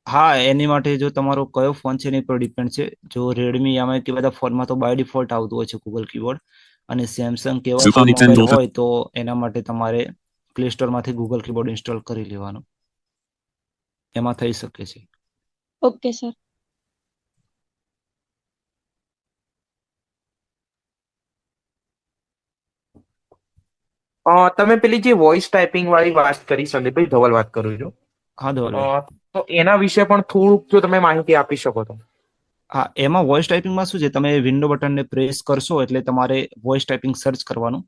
હા, એની માટે જો તમારો કયો ફોન છે એની પર ડિપેન્ડ છે. જો રેડમી આમાં કે બધા ફોનમાં તો બાય ડિફોલ્ટ આવતું હોય છે ગૂગલ કીબોર્ડ, અને સેમસંગ કેવા મોબાઈલ હોય તો એના માટે તમારે પ્લે સ્ટોર માંથી ગૂગલ કીબોર્ડ ઇન્સ્ટોલ કરી લેવાનું, એમાં થઈ શકે છે. Okay sir. તમે પેલી જે વોઇસ ટાઈપિંગ વાળી વાત કરી, સંદીપભાઈ, ધવલ વાત કરું છું. હા ધવલભાઈ. તો એના વિશે પણ થોડુંક જો તમે માહિતી આપી શકો તો. હા, એમાં વોઇસ ટાઈપિંગમાં શું છે, તમે વિન્ડો બટનને પ્રેસ કરશો એટલે તમારે વોઇસ ટાઈપિંગ સર્ચ કરવાનું,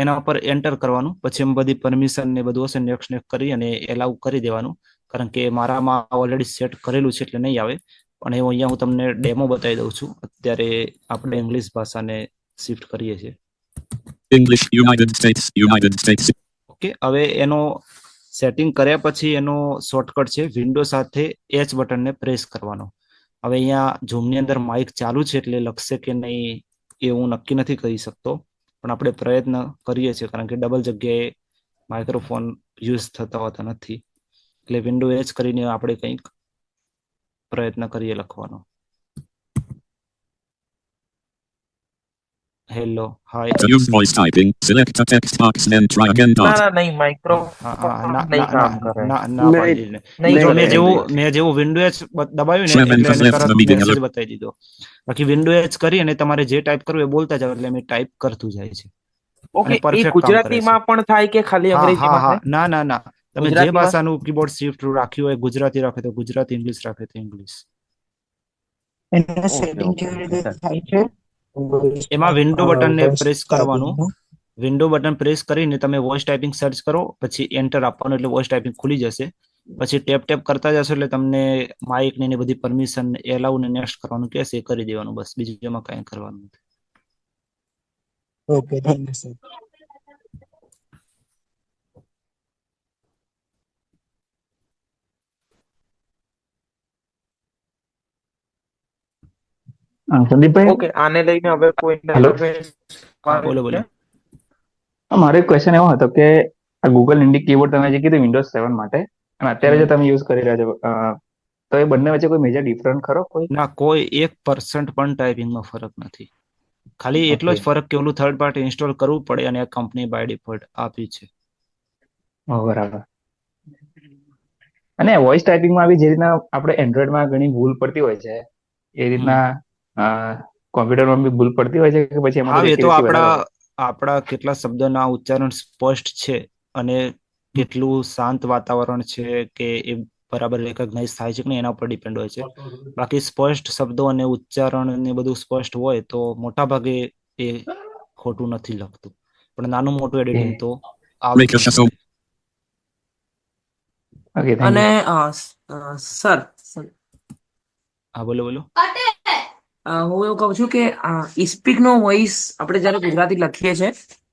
એના પર એન્ટર કરવાનું, પછી એમ બધી પરમિશન ને બધું હશે નેક્સ્ટ કરી અને એલાઉ કરી દેવાનું, કારણ કે મારામાં ઓલરેડી સેટ કરેલું છે એટલે નહીં આવે. પણ એવું અહીંયા હું તમને ડેમો બતાવી દઉં છું. અત્યારે આપણે ઇંગ્લિશ ભાષાને શિફ્ટ કરીએ છીએ. English, United States. ઓકે, હવે એનો સેટિંગ કર્યા પછી એનો શોર્ટકટ છે વિન્ડો સાથે H બટનને પ્રેસ કરવાનો. હવે અહીંયા ઝૂમની અંદર માઇક ચાલુ છે એટલે લખશે કે નહીં એ હું નક્કી નથી કહી શકતો, પણ આપણે પ્રયત્ન કરીએ છીએ, કારણ કે ડબલ જગ્યાએ માઇક્રોફોન યુઝ થતા હોતા નથી. એટલે વિન્ડો H કરીને આપણે કંઈક પ્રયત્ન કરીએ લખવાનો. Hello, hi. Use voice typing. Select a text box, then try again. ના નહીં, માઇક્રોફોન નહીં કામ કરે. મેં જેવું વિન્ડો એચ દબાવ્યું ને એટલે એને તરત મેસેજ બતાવી દીધો. બાકી વિન્ડો એચ કરી અને તમારે જે ટાઈપ કરવું એ બોલતા જાવ એટલે મેં ટાઈપ કરતું જાય છે. ઓકે, એ ગુજરાતીમાં પણ થાય કે ખાલી અંગ્રેજીમાં થાય? ના, તમે જે ભાષાનું કીબોર્ડ શિફ્ટ રાખ્યું હોય, ગુજરાતી રાખે તો ગુજરાતી, ઇંગ્લિશ રાખે તો ઇંગ્લિશ. એમાં વિન્ડો બટનને પ્રેસ કરવાનું. વિન્ડો બટન પ્રેસ કરીને તમે વોઇસ ટાઈપિંગ સર્ચ કરો, પછી એન્ટર આપવાનું એટલે વોઇસ ટાઈપિંગ ખુલી જશે. પછી ટેપ કરતા જશો એટલે તમને માઇક ને બધી પરમિશન એલાઉ ને નેક્સ્ટ કરવાનું કહેશે, એ કરી દેવાનું, બસ. બીજું એમાં કઈ કરવાનું નથી. Okay, thank you sir. સંદીપભાઈ, ઓકે, આને લઈને હવે કોઈ બોલો. મારો એક ક્વેશ્ચન એવો હતો કે આ ગૂગલ ઇન્ડિક કીબોર્ડ તમે જે કીધું વિન્ડોઝ 7 માટે, અને અત્યારે જે તમે યુઝ કરી રહ્યા છો, તો એ બંને વચ્ચે કોઈ મેજર ડિફરન્સ ખરો? કોઈ ના, કોઈ 1% પણ ટાઈપિંગમાં ફરક નથી. ખાલી એટલો જ ફરક કે ઓલું થર્ડ પાર્ટી ઇન્સ્ટોલ કરવું પડે અને કંપની બાય ડિફોલ્ટ આપી છે. બરાબર. અને વોઇસ ટાઈપિંગમાં બી જે રીતના આપણે એન્ડ્રોઈડમાં ઘણી ભૂલ પડતી હોય છે, એ રીતના કોમ્પ્યુટરમાં બી ભૂલ પડતી હોય છે કે પછી એમાં એ તો આપણા કેટલા શબ્દોના ઉચ્ચારણ સ્પષ્ટ છે અને કેટલું શાંત વાતાવરણ છે કે એ બરાબર રેકોગ્નાઇઝ થાય છે કે નહીં એના ઉપર ડિપેન્ડ હોય છે. બાકી સ્પષ્ટ શબ્દો અને ઉચ્ચારણ ને બધું સ્પષ્ટ હોય તો મોટા ભાગે એ ખોટું નથી લખતું, પણ નાનું મોટું એડિટિંગ તો આવે. અને સર, હા બોલો. હું એવું કહું છું કે સ્પીક નો વોઇસ આપણે જયારે ગુજરાતી લખીએ છીએ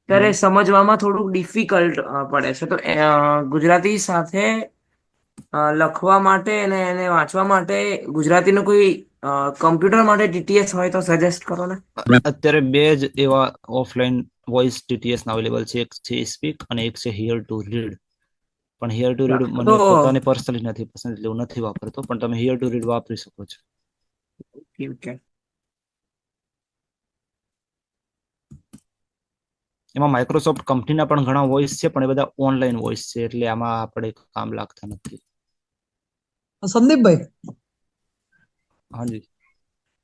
ત્યારે સમજવામાં થોડુંક ડિફિકલ્ટ પડે છે. તો ગુજરાતી સાથે લખવા માટે અને એને વાંચવા માટે ગુજરાતીનું કોઈ કમ્પ્યુટર માટે ટીટીએસ હોય તો સજેસ્ટ કરો ને. અત્યારે બે જ એવા ઓફલાઈન વોઇસ ટીટીએસ અવેલેબલ છે, એક છે સ્પીક અને એક છે હિયર ટુ રીડ. પણ હિયર ટુ રીડ મને પોતાને પર્સનલી નથી પસંદ, એટલે હું નથી વાપરતો, પણ તમે હિયર ટુ રીડ વાપરી શકો છો. એમાં માઇક્રોસોફ્ટ કંપનીના પણ ઘણા વોઇસ છે, પણ એ બધા ઓનલાઈન વોઇસ છે, એટલે આમાં આપણે કામ લાગતા નથી. સંદીપભાઈ, હાજી,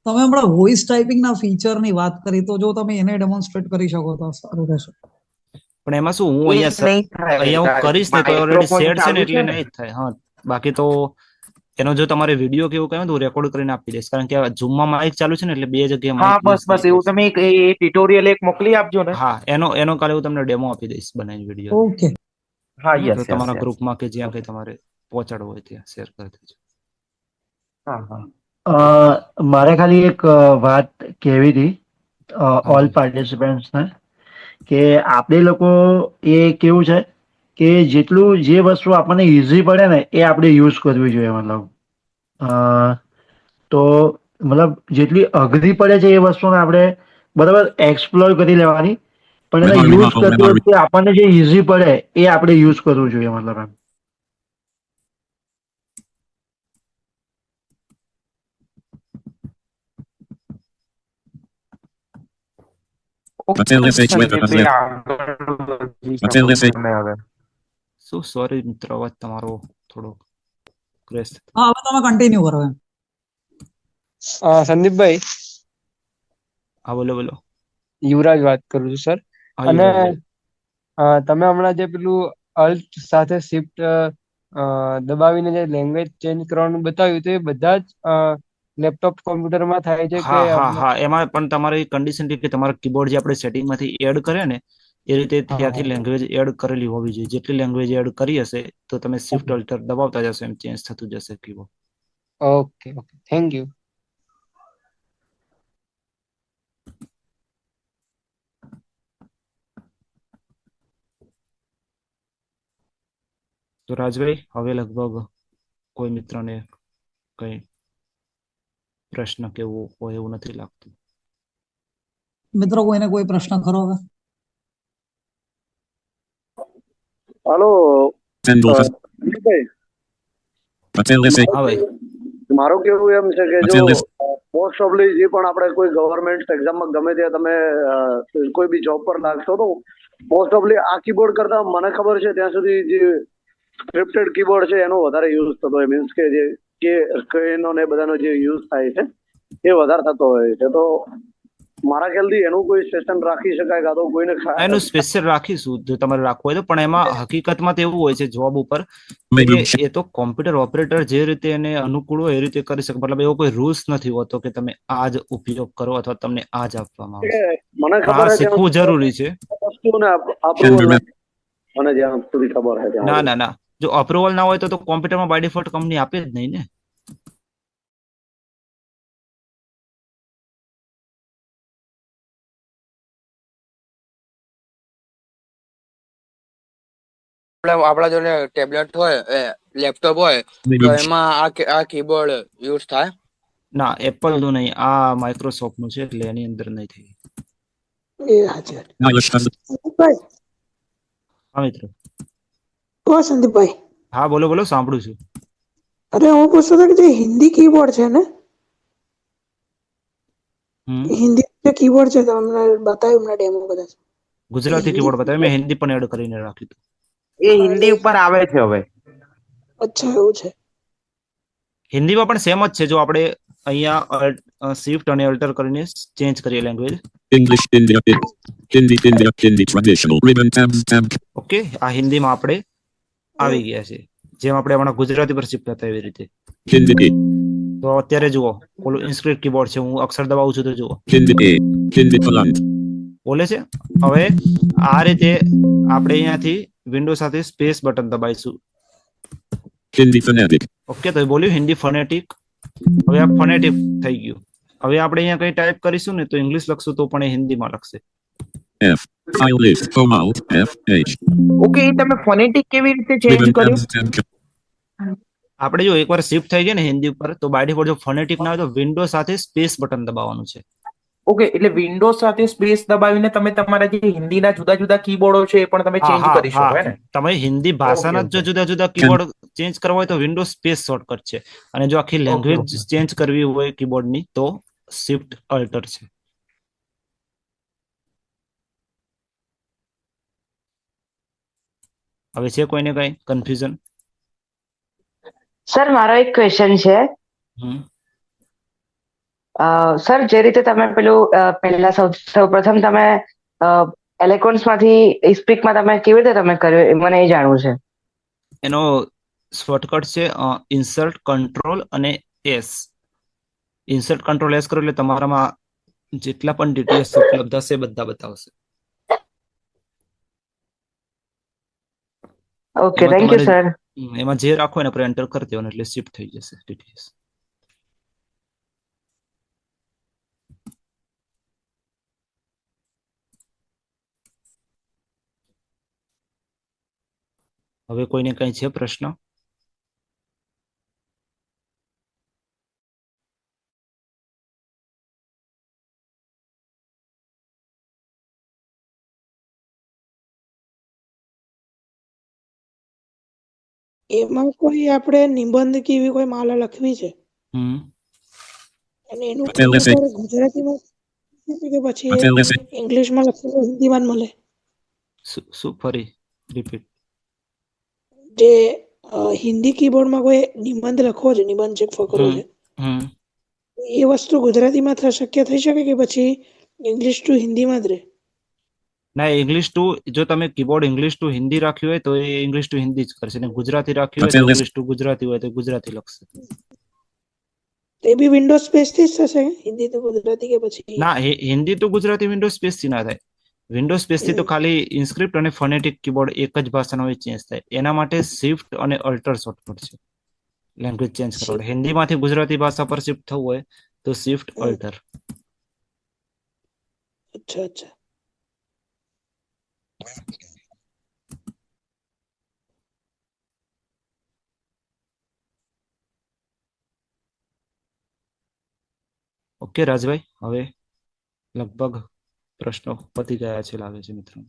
તમે હમણાં વોઇસ ટાઈપિંગ ના ફીચર ની વાત કરી, તો જો તમે એને ડેમોન્સ્ટ્રેટ કરી શકો તો સારું રહેશે. પણ એમાં શું, હું અહીંયા હું કરીશ ને તો ઓલરેડી સેટ છે ને, એટલે નહીં થાય. હા, બાકી તો એનો જો તમારે વિડીયો કેવું કહ્યું તો રેકોર્ડ કરીને આપી દઈશ, કારણ કે ઝૂમમાં માઇક ચાલુ છે ને, એટલે બે જગ્યાએ હા, બસ એવું તમે એક ટ્યુટોરિયલ એક મોકલી આપજો ને. હા, એનો કાલે હું તમને ડેમો આપી દઈશ બનાવીને વિડીયો. ઓકે, હા, યસ, તમારા ગ્રુપમાં કે જ્યાં કઈ તમારે પહોંચાડવો હોય ત્યાં શેર કરી દેજો. હા, હા. મારે ખાલી એક વાત કહેવી હતી ઓલ પાર્ટિસિપન્ટ્સને, કે આપણે લોકો એ કેવું છે કે જેટલું જે વસ્તુ આપણને ઇઝી પડે ને એ આપણે યુઝ કરવી જોઈએ. મતલબ તો મતલબ જેટલી અઘરી પડે છે એ વસ્તુને આપણે બરાબર એક્સપ્લોર કરી લેવાની, પણ એને યુઝ કરતી વખતે આપણને જે ઇઝી પડે એ આપણે યુઝ કરવું જોઈએ. મતલબ એમ. શું સોરી મિત્ર, અવાજ તમારો થોડો ક્રેશ. હા, હવે તમે કન્ટિન્યુ કરો એમ. સંદીપભાઈ, હા બોલો બોલો. યુવરાજ વાત કરું છું સર. અને તમે હમણાં જે પેલું અલ્ટ સાથે શિફ્ટ દબાવીને જે લેંગ્વેજ ચેન્જ કરવાનું બતાવ્યું, તો એ બધા જ લેપટોપ કોમ્પ્યુટરમાં થાય છે કે? હા, એમાં પણ તમારી કન્ડિશન કે તમારા કીબોર્ડ જે આપણે સેટિંગમાંથી એડ કરે ને એ રીતે ત્યાંથી લેંગ્વેજ એડ કરેલી હોવી જોઈએ. જેટલી લેંગ્વેજ એડ કરી હશે તો તમે શિફ્ટ અલ્ટર દબાવતા જશો એમ ચેન્જ થતું જશે keyboard. Okay, okay, thank you. તો રાજભાઈ, હવે લગભગ કોઈ મિત્રને કઈ પ્રશ્ન કેવું હોય એવું નથી લાગતું. મિત્રો, કોઈને કોઈ પ્રશ્ન ખરો? હવે હાલો મારું કેવું એમ છે કે જો મોસ્ટ ઓફલી જે પણ આપણે કોઈ ગવર્મેન્ટ એક્ઝામમાં ગમે ત્યાં તમે કોઈ બી જોબ પર લાગશો તો મોસ્ટ ઓફલી આ કીબોર્ડ કરતા મને ખબર છે ત્યાં સુધી જે સ્ક્રિપ્ટેડ કીબોર્ડ છે એનો વધારે યુઝ થતો હોય. મીન્સ કે જે એનો ને બધાનો જે યુઝ થાય છે એ વધારે થતો હોય છે. તો મારા ખ્યાલથી એનું કોઈ સેશન રાખી શકાય, કાં તો કોઈને એનું સ્પેશિયલ રાખીશું જો તમારે રાખવું હોય તો. પણ એમાં હકીકતમાં તો એવું હોય છે જોબ ઉપર એ તો કોમ્પ્યુટર ઓપરેટર જે રીતે એને અનુકૂળ હોય એ રીતે કરી શકે. મતલબ એવો કોઈ રૂલ્સ નથી હોતો કે તમે આ જ ઉપયોગ કરો અથવા તમને આ જ આપવામાં આવશે. મને ખબર છે શીખવું જરૂરી છે. મને જ્યાં સુધી ખબર છે ના, જો અપ્રુવલ ના હોય તો કોમ્પ્યુટરમાં બાય ડિફોલ્ટ કંપની આપે જ નહીં ને. આપણા જોડે ટેબ્લેટ હોય, લેપટોપ હોય, તો એમાં આ કીબોર્ડ યુઝ થાય? ના, એપલ નું નહીં, આ માઇક્રોસોફ્ટ નું છે, એટલે એની અંદર નહીં થઈ. હા મિત્ર. સંદીપભાઈ, હા બોલો બોલો, સાંભળું છું. અરે હું પૂછતો હતો કે જે હિન્દી કીબોર્ડ છે ને, હિન્દી જે કીબોર્ડ છે તમને બતાવ્યું મેં ડેમો કદાચ. ગુજરાતી કીબોર્ડ બતાવ્યું મેં, હિન્દી પણ એડ કરીને રાખ્યું. એ હિન્દી ઉપર આવે છે હવે. અચ્છા, એવું છે. હિન્દીમાં પણ સેમ જ છે. જો આપણે અહીંયા શિફ્ટ અને અલ્ટર કરીને ચેન્જ કરીએ language. English India Hindi traditional ribbon tab. Okay, આ હિન્દીમાં આપણે આવી ગયા છે. જેમ આપણે હમણાં ગુજરાતી પર શિફ્ટ હતા એવી રીતે. તો અત્યારે જુઓ, ઓલું ઇન્સ્ક્રિપ્ટ કીબોર્ડ છે, હું અક્ષર દબાવું છું તો જુઓ બોલે છે. હવે આ રીતે આપણે અહીંયાથી વિન્ડો સાથે સ્પેસ બટન દબાઈશું. Hindi phonetic. ઓકે, તો બોલ્યું હિન્દી ફોનેટિક. હવે આ ફોનેટિક થઈ ગયું. હવે આપણે અહીંયા કઈ ટાઈપ કરીશું ને તો ઇંગ્લિશ લખશું તો પણ એ હિન્દીમાં લખશે. File list. Comal. FH. Okay, એ તમે ફોનેટિક કેવી રીતે ચેન્જ કર્યું? આપણે જો એકવાર શિફ્ટ થઈ ગયા ને હિન્દી ઉપર, તો બાય ડિફોલ્ટ જો ફોનેટિક ના હોય તો વિન્ડો સાથે સ્પેસ બટન દબાવવાનું છે. ઓકે, એટલે વિન્ડોઝ સાથે સ્પેસ દબાવીને તમે તમારા જે હિન્દીના જુદા જુદા કીબોર્ડો છે એ પણ તમે ચેન્જ કરી શકો હે ને? તમે હિન્દી ભાષાના જો જુદા જુદા કીબોર્ડ ચેન્જ કરવા હોય તો વિન્ડો સ્પેસ શોર્ટકટ છે, અને જો આખી લેંગ્વેજ ચેન્જ કરવી હોય કીબોર્ડની તો શિફ્ટ અલ્ટર છે. હવે છે કોઈને કઈ કન્ફ્યુઝન? સર મારો એક ક્વેશ્ચન છે. સર જે રીતે તમે પેલું પહેલા સૌ પ્રથમ તમે એલેકોન્સ માંથી સ્પીકમાં તમે કેવી રીતે તમે કર્યું મને એ જાણવું છે. એનો શોર્ટકટ છે ઇન્સર્ટ કંટ્રોલ અને એસ. ઇન્સર્ટ કંટ્રોલ એસ કરો એટલે તમારામાં જેટલા પણ ડીટીએસ ઉપલબ્ધ હશે બધા બતાવશે. Okay, thank you sir. એમાં જે રાખો એને આપણે એન્ટર કરી દેવાનું એટલે શિફ્ટ થઈ જશે ડીટીએસ. હવે કોઈને કઈ છે પ્રશ્ન? એમાં કોઈ આપણે નિબંધ કે એવી કોઈ માલા લખવી છે અને એનું કમ્પ્યુટર ગુજરાતીમાં કે પછી ઇંગ્લિશમાં લખેલું હિન્દીમાં મળે? શું ફરી રિપીટ? જે હિન્દી કીબોર્ડમાં કોઈ નિબંધ લખવો છે, નિબંધ છે, ફકરો છે, એ વસ્તુ ગુજરાતીમાં શક્ય થઈ શકે કે પછી ઇંગ્લિશ ટુ હિન્દીમાં જ રહે? ના, ઇંગ્લિશ ટુ, જો તમે કીબોર્ડ ઇંગ્લિશ ટુ હિન્દી રાખ્યું હોય તો એ ઇંગ્લિશ ટુ હિન્દી જ કરશે, ને ગુજરાતી રાખ્યું હોય તો ઇંગ્લિશ ટુ ગુજરાતી હોય તો ગુજરાતી લખશે. એ બી વિન્ડોઝ સ્પેસ થી જ થશે હિન્દી તો ગુજરાતી કે પછી? ના, હિન્દી તો ગુજરાતી વિન્ડોઝ સ્પેસ થી ના થાય. વિન્ડોઝ સ્પેસ થી તો ખાલી ઇન્સ્ક્રિપ્ટ અને ફોનેટિક કીબોર્ડ એક જ ભાષાનો ચેન્જ થાય. એના માટે શિફ્ટ અને અલ્ટર શોર્ટકટ છે લેંગ્વેજ ચેન્જ કરવા માટે. હિન્દીમાંથી ગુજરાતી ભાષા પર શિફ્ટ થવું હોય તો શિફ્ટ અલ્ટર. અચ્છા અચ્છા. ઓકે રાજભાઈ, હવે લગભગ પ્રશ્નો પતી ગયા છે લાગે છે મિત્રો.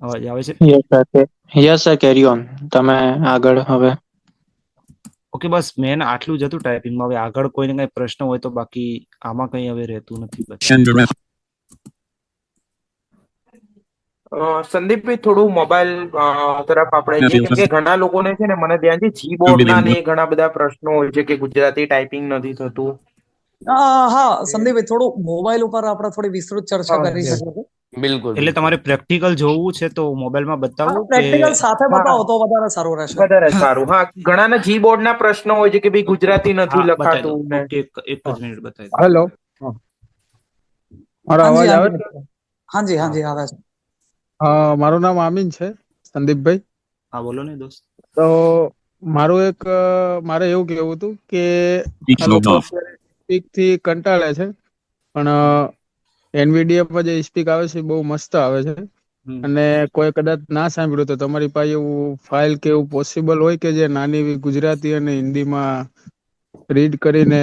અવાજ આવે છે? Yes sir, carry on. તમે આગળ હવે. ઓકે, બસ મેન આટલું જ હતું ટાઈપિંગમાં. હવે આગળ કોઈને કઈ પ્રશ્ન હોય તો, બાકી આમાં કઈ હવે રહેતું નથી. સંદીપભાઈ, થોડું મોબાઈલ તરફ આપણે જઈએ, કેમ કે ઘણા લોકોને છે ને મને ધ્યાન છે જીબોર્ડ ના ને ઘણા બધા પ્રશ્નો હોય છે કે ગુજરાતી ટાઈપિંગ નથી થતું. હા સંદીપભાઈ, થોડું મોબાઈલ ઉપર આપણે થોડી વિસ્તૃત ચર્ચા કરી શકીએ. બિલકુલ. એટલે તમારે પ્રેક્ટિકલ જોવું છે તો મોબાઈલમાં બતાવવું કે પ્રેક્ટિકલ સાથે બતાવો તો વધારે સારું રહેશે. વધારે સારું. હા, ઘણાના જીબોર્ડ ના પ્રશ્નો હોય છે કે ભાઈ ગુજરાતી નથી લખાતું. એક જ મિનિટ બતાવી દો. હેલો, મારો અવાજ આવે છે? હાજી હાજી આવે છે. મારું નામ આમીન છે, સંદીપભાઈ. હા, બોલો ને દોસ્ત. તો મારે એવું કેવું હતું કે આ લોકો સ્પીક થી કંટાળે છે, પણ એનવીડીએ પર જે સ્પીક આવે છે બહુ મસ્ત આવે છે. અને કોઈ કદાચ ના સાંભળ્યું તો તમારી પાસે એવું ફાઇલ કે એવું પોસિબલ હોય કે જે નાની એવી ગુજરાતી અને હિન્દીમાં રીડ કરીને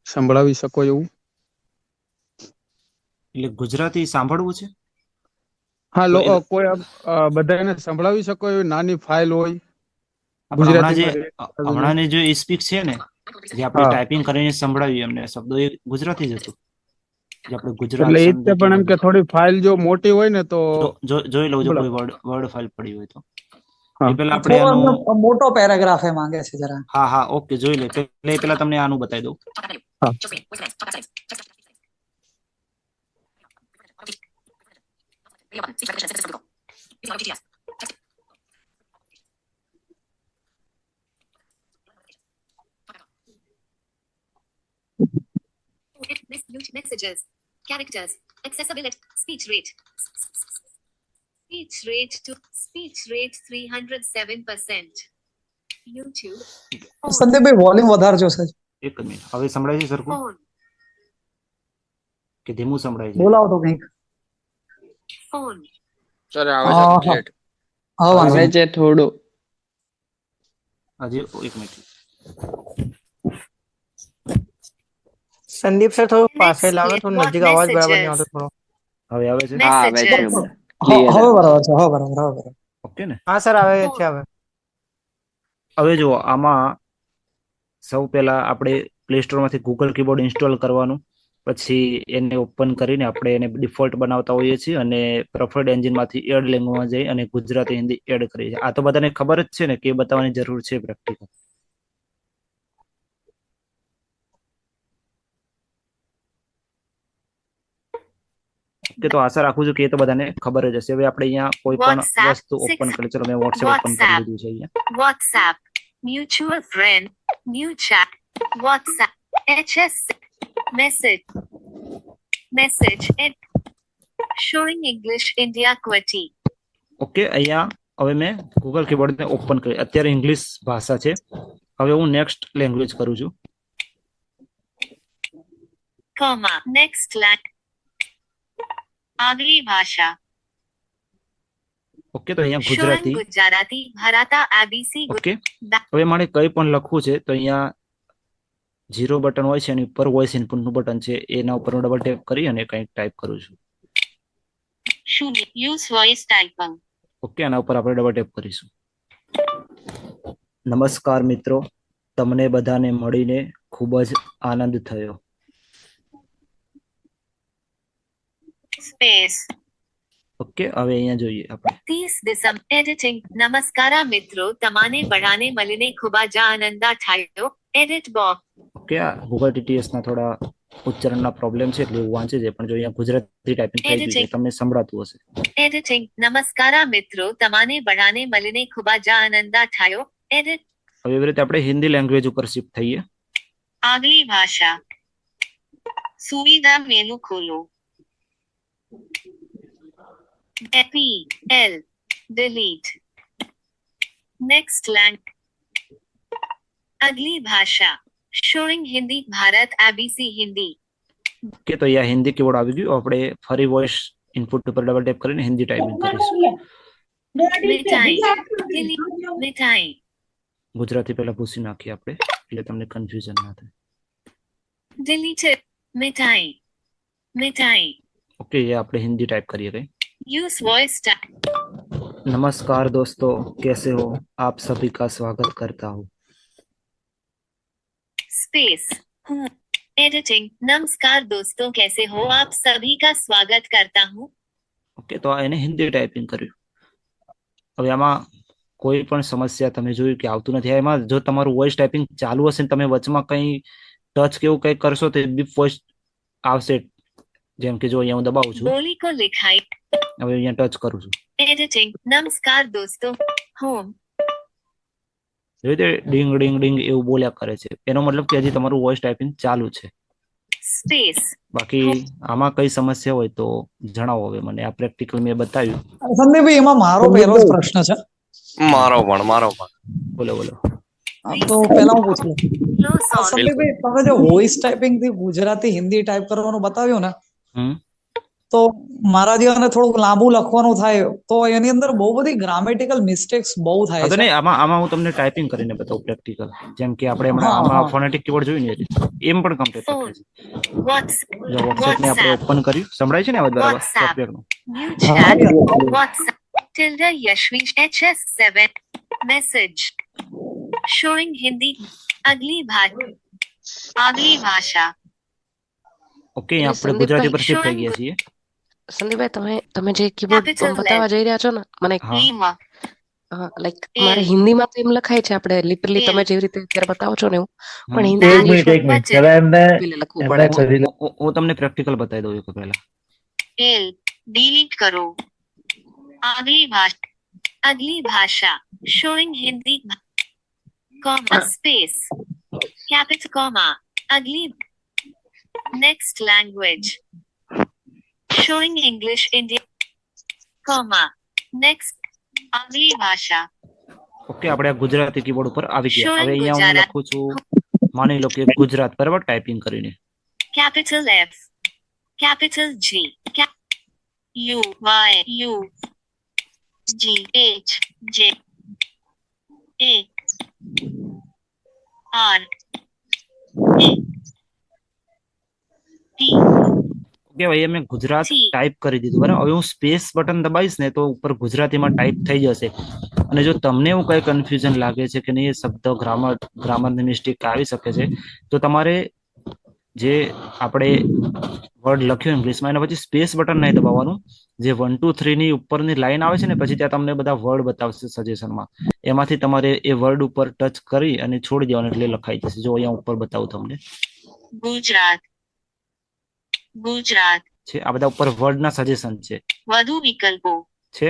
સંભળાવી શકો એવું? એટલે ગુજરાતી સાંભળવું છે? હા, કોઈ બધાને સંભળાવી શકો એવી નાની ફાઇલ હોય હમણાં જે સ્પીક છે ને, જે આપણે ટાઈપિંગ કરીને સંભળાવી એમને શબ્દો, એ ગુજરાતી જ હતું. જે આપણે ગુજરાત એટલે એ જ પણ એમ કે થોડી ફાઇલ જો મોટી હોય ને તો જોઈ લઉં, જો કોઈ વર્ડ ફાઇલ પડી હોય તો. એ પેલા આપણે મોટો પેરેગ્રાફ એ માંગે છે જરા. હા, ઓકે, જોઈ લે. પેલા તમને આનું બતાવી દઉં. Messages, characters, accessibility, speech rate. speech rate 307%. YouTube. સંદીપભાઈ વોલ્યુમ વધારજો સર. એક મિનિટ, હવે સંભળાય છે સરખું On. કે ધીમું સંભળાય છે? બોલાવો તો કંઈક. On. સર આવે છે કમ્પ્લીટ. આવે છે થોડું. હજી એક મિનિટ. સંદીપ સર થોડું પાસે લાવો, થોડું નજીક અવાજ બરાબર નહીં આવતો થોડો. હવે આવે છે? હા આવે છે. હવે બરાબર છે, હવે બરાબર. ઓકે ને? હા સર આવે છે હવે. હવે જુઓ, આમાં સૌ પહેલા આપણે પ્લે સ્ટોર માંથી ગૂગલ કીબોર્ડ ઇન્સ્ટોલ કરવાનું, પછી એને ઓપન કરીને આપણે એને ડિફોલ્ટ બનાવતા હોઈએ છીએ અને પ્રેફર્ડ એન્જિન માંથી એડ લેંગ્વેજમાં જઈ અને ગુજરાતી હિન્દી એડ કરીએ છીએ. આ તો બધાને ખબર જ છે ને કે બતાવવાની જરૂર છે પ્રેક્ટિકલ. કે તો આશા રાખું છું કે એ તો બધાને ખબર જ હશે. હવે આપણે અહીંયા કોઈ પણ વસ્તુ ઓપન કરી, ચલો મેં વોટ્સએપ ઓપન કરી દીધું છે અહીંયા. WhatsApp. Mutual friend. New chat. WhatsApp. HS. Message. Showing English India QWERTY. Okay, અહીંયા હવે મેં ગૂગલ કીબોર્ડ ને ઓપન કરી. અત્યારે ઇંગ્લિશ ભાષા છે. હવે હું નેક્સ્ટ લેંગ્વેજ કરું છું. Next line. આગલી ભાષા. ઓકે, તો અહીંયા ગુજરાતી. ગુજરાતી ભરાતા ABC. ઓકે, હવે મારે કંઈ પણ લખવું છે તો અહીંયા 0 બટન હોય છે, એની ઉપર વોઇસ ઇનપુટ નું બટન છે, એના ઉપર ડબલ ટેપ કરી અને કંઈક ટાઈપ કરું છું. Use voice typing. ઓકે, આના ઉપર આપણે ડબલ ટેપ કરીશું. નમસ્કાર મિત્રો, તમને બધાને મળીને ખૂબ જ આનંદ થયો. સ્પેસ. ઓકે, હવે અહીંયા જોઈએ આપણે 30 ડિસેમ્બર એડિટિંગ. નમસ્કારા મિત્રો, તમને બધાને મળીને ખૂબ જ આનંદ થયો. Edit box. ઓકે, આ ગૂગલ ટીટીએસ ના થોડા ઉચ્ચારણના પ્રોબ્લેમ છે એટલે એવું વાંચે છે, પણ જો અહીંયા ગુજરાતી ટાઈપિંગ થઈ ગયું છે, તમને સંભળાતું હશે. એડિટિંગ. નમસ્કારા મિત્રો, તમને બધાને મળીને ખૂબ જ આનંદ થયો. એડિટ. હવે એવી રીતે આપણે હિન્દી લેંગ્વેજ ઉપર શિફ્ટ થઈએ. આગલી ભાષા. સુવિધા મેનુ ખોલો. FEL. delete. Next lang. अगली भाषा. showing Hindi Bharat ABC Hindi. Okay, તો અહીંયા હિન્દી કીબોર્ડ આવી ગયું. આપણે ફરી વોઇસ ઇનપુટ ઉપર ડબલ ટેપ કરીને હિન્દી ટાઈપિંગ કરીશું. मिठाई. मिठाई. ગુજરાતી પહેલા પૂછી નાખીએ આપણે એટલે તમને કન્ફ્યુઝન ના થાય. deleted. मिठाई. मिठाई. ओके, ये आपने हिंदी टाइप करिए गई. Use voice type. नमस्कार दोस्तों, कैसे हो? आप सभी का स्वागत करता हूँ. स्पेस. एडिटिंग. नमस्कार दोस्तों, कैसे हो? आप सभी का स्वागत करता हूँ. ओके, तो એને હિન્દી ટાઈપિંગ કર્યું. હવે આમાં કોઈ પણ સમસ્યા તમે જોયું કે આવતું નથી. એમાં જો તમારું વોઇસ ટાઈપિંગ ચાલુ હશે ને તમે વચમાં કંઈ ટચ કે એવું કંઈ કરશો તો બીપ વોઇસ આવશે. જેમ કે જો અહીંયા હું દબાવું છું, बोली को लिखाई. હવે અહીંયા ટચ કરું છું, एडिटिंग. नमस्कार दोस्तों. होम. એવી રીતે ડિંગ ડિંગ ડિંગ એવું બોલ્યા કરે છે. એનો મતલબ કે હજી તમારું વોઇસ ટાઈપિંગ ચાલુ છે. સ્પેસ. બાકી આમાં કઈ સમસ્યા હોય તો જણાવો. હવે મને આ પ્રેક્ટિકલ મેં બતાવ્યું. સંદીપભાઈ, એમાં મારો પહેલો જ પ્રશ્ન છે. મારો પણ બોલો બોલો. તો પહેલા હું પૂછું, સંદીપભાઈ તમે જે વોઇસ ટાઈપિંગ થી ગુજરાતી હિન્દી ટાઈપ કરવાનું બતાવ્યું ને, તો મારા જેવાને થોડુંક લાંબુ લખવાનું થાય તો એની અંદર બહુ બધી ગ્રામેટિકલ મિસ્ટેક્સ બહુ થાય છે. નહીં, આમાં હું તમને ટાઈપિંગ કરીને બતાવું પ્રેક્ટિકલ. જેમ કે આપણે હમણાં આમાં ફોનેટિક કીબોર્ડ જોયું ને એમ પણ કમ્પ્લીટ થાય છે. જો વોટ્સએપ ને આપણે ઓપન કર્યું, સંભળાય છે ને અવાજ બરાબર? સોફ્ટવેર નો WhatsApp. tilde यशवीश HS7. message. showing Hindi. अगली भाषा. ઓકે, અહીંયા આપણે ગુજરાતી પર શિફ્ટ થઈ ગયા છીએ. સંદીપભાઈ, તમે જે કીબોર્ડ બતાવવા જઈ રહ્યા છો ને, મને લાઈક મારે હિન્દીમાં તો એમ લખાય છે, આપણે લિટરલી તમે જેવી રીતે અત્યારે બતાવો છો ને એવું, પણ હિન્દી હું તમને પ્રેક્ટિકલ બતાવી દઉં એક પહેલા. डिलीट करो. अगली भाषा. showing Hindi. Comma space. Capital comma. अगली. next language. showing English India. comma. Next આંગ્લી ભાષા. ઓકે, આપણે આ ગુજરાતી કીબોર્ડ ઉપર આવી ગયા. હવે અહીંયા હું લખું છું, માની લો કે ગુજરાત, બરાબર, ટાઈપિંગ કરીને. Capital F, capital G, U Y U G H J A R A T. Okay, ભાઈ મેં ગુજરાત ટાઈપ કરી દીધું, બરાબર. હવે હું સ્પેસ બટન દબાવીશ ને તો ઉપર ગુજરાતીમાં ટાઈપ થઈ જશે. અને જો તમને એવું કઈ કન્ફ્યુઝન લાગે છે કે નહીં, શબ્દ ગ્રામરની મિસ્ટેક આવી શકે છે, તો તમારે જે આપણે વર્ડ લખ્યો ઇંગ્લિશમાં એના પછી સ્પેસ બટન નહીં દબાવવાનું. જે 1 2 3 ની ઉપરની લાઈન આવે છે ને, પછી ત્યાં તમને બધા વર્ડ બતાવશે સજેશનમાં, એમાંથી તમારે એ વર્ડ ઉપર ટચ કરી અને છોડી દેવાનું, એટલે લખાઈ જશે. જો અહીંયા ઉપર બતાવું તમને, ગુજરાત, ગુજરાત છે. આ બધા ઉપર વર્ડના સજેશન છે, વધુ વિકલ્પો છે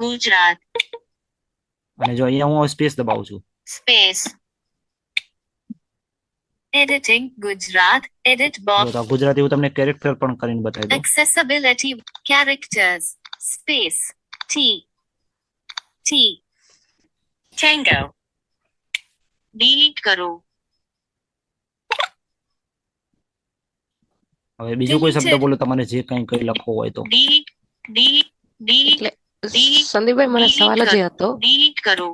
ગુજરાત. અને જો અહીંયા હું સ્પેસ દબાવું છું, space editing Gujarat edit box. Gujarati હું તમને કેરેક્ટર પણ કરીને બતાવી દઉં. Accessibility characters space T T Tango delete કરો. હવે બીજો કોઈ શબ્દ બોલો તમારે જે કઈ લખવો હોય તો. સંદીપભાઈ, મને સવાલ જ હતો, ડિલીટ કરો.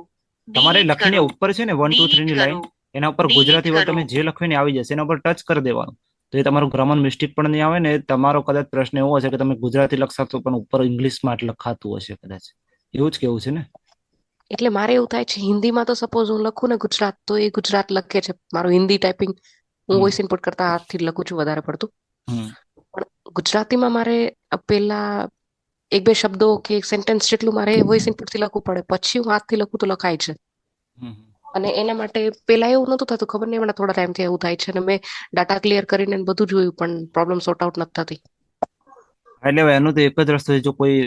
તમારે લખીને ઉપર છે ને 1 2 3 ની લાઈન, એના ઉપર ગુજરાતી વર્ડ તમે જે લખીને આવી જશે, એના ઉપર ટચ કરી દેવાનું. તો એ તમારું ગ્રામર મિસ્ટેક પણ નહીં આવે ને. તમારો કદાચ પ્રશ્ન એવો હશે કે તમે ગુજરાતી લખશો તો પણ ઉપર ઇંગ્લિશમાં લખાતું હશે કદાચ, એવું જ કેવું છે ને. એટલે મારે એવું થાય છે, હિન્દીમાં તો સપોઝ હું લખું ને ગુજરાત, તો એ ગુજરાત લખે છે. મારું હિન્દી ટાઈપિંગ હું વોઇસ ઇનપુટ કરતા હાથથી લખું છું વધારે પડતું. પણ ગુજરાતીમાં મારે પેલા 1-2 શબ્દો કે એક સેન્ટેન્સ જેટલું મારે વોઇસ ઇનપુટ થી લખવું પડે, પછી હું હાથથી લખું તો લખાય છે. અને એના માટે પેલા એવું નતું થતું, ખબર નહીં, હમણાં થોડા ટાઈમથી એવું થાય છે. અને મેં ડાટા ક્લિયર કરીને બધું જોયું, પણ પ્રોબ્લેમ સોર્ટ આઉટ નથી થતી. એટલે એનો તો એક જ રસ્તો છે. જો કોઈ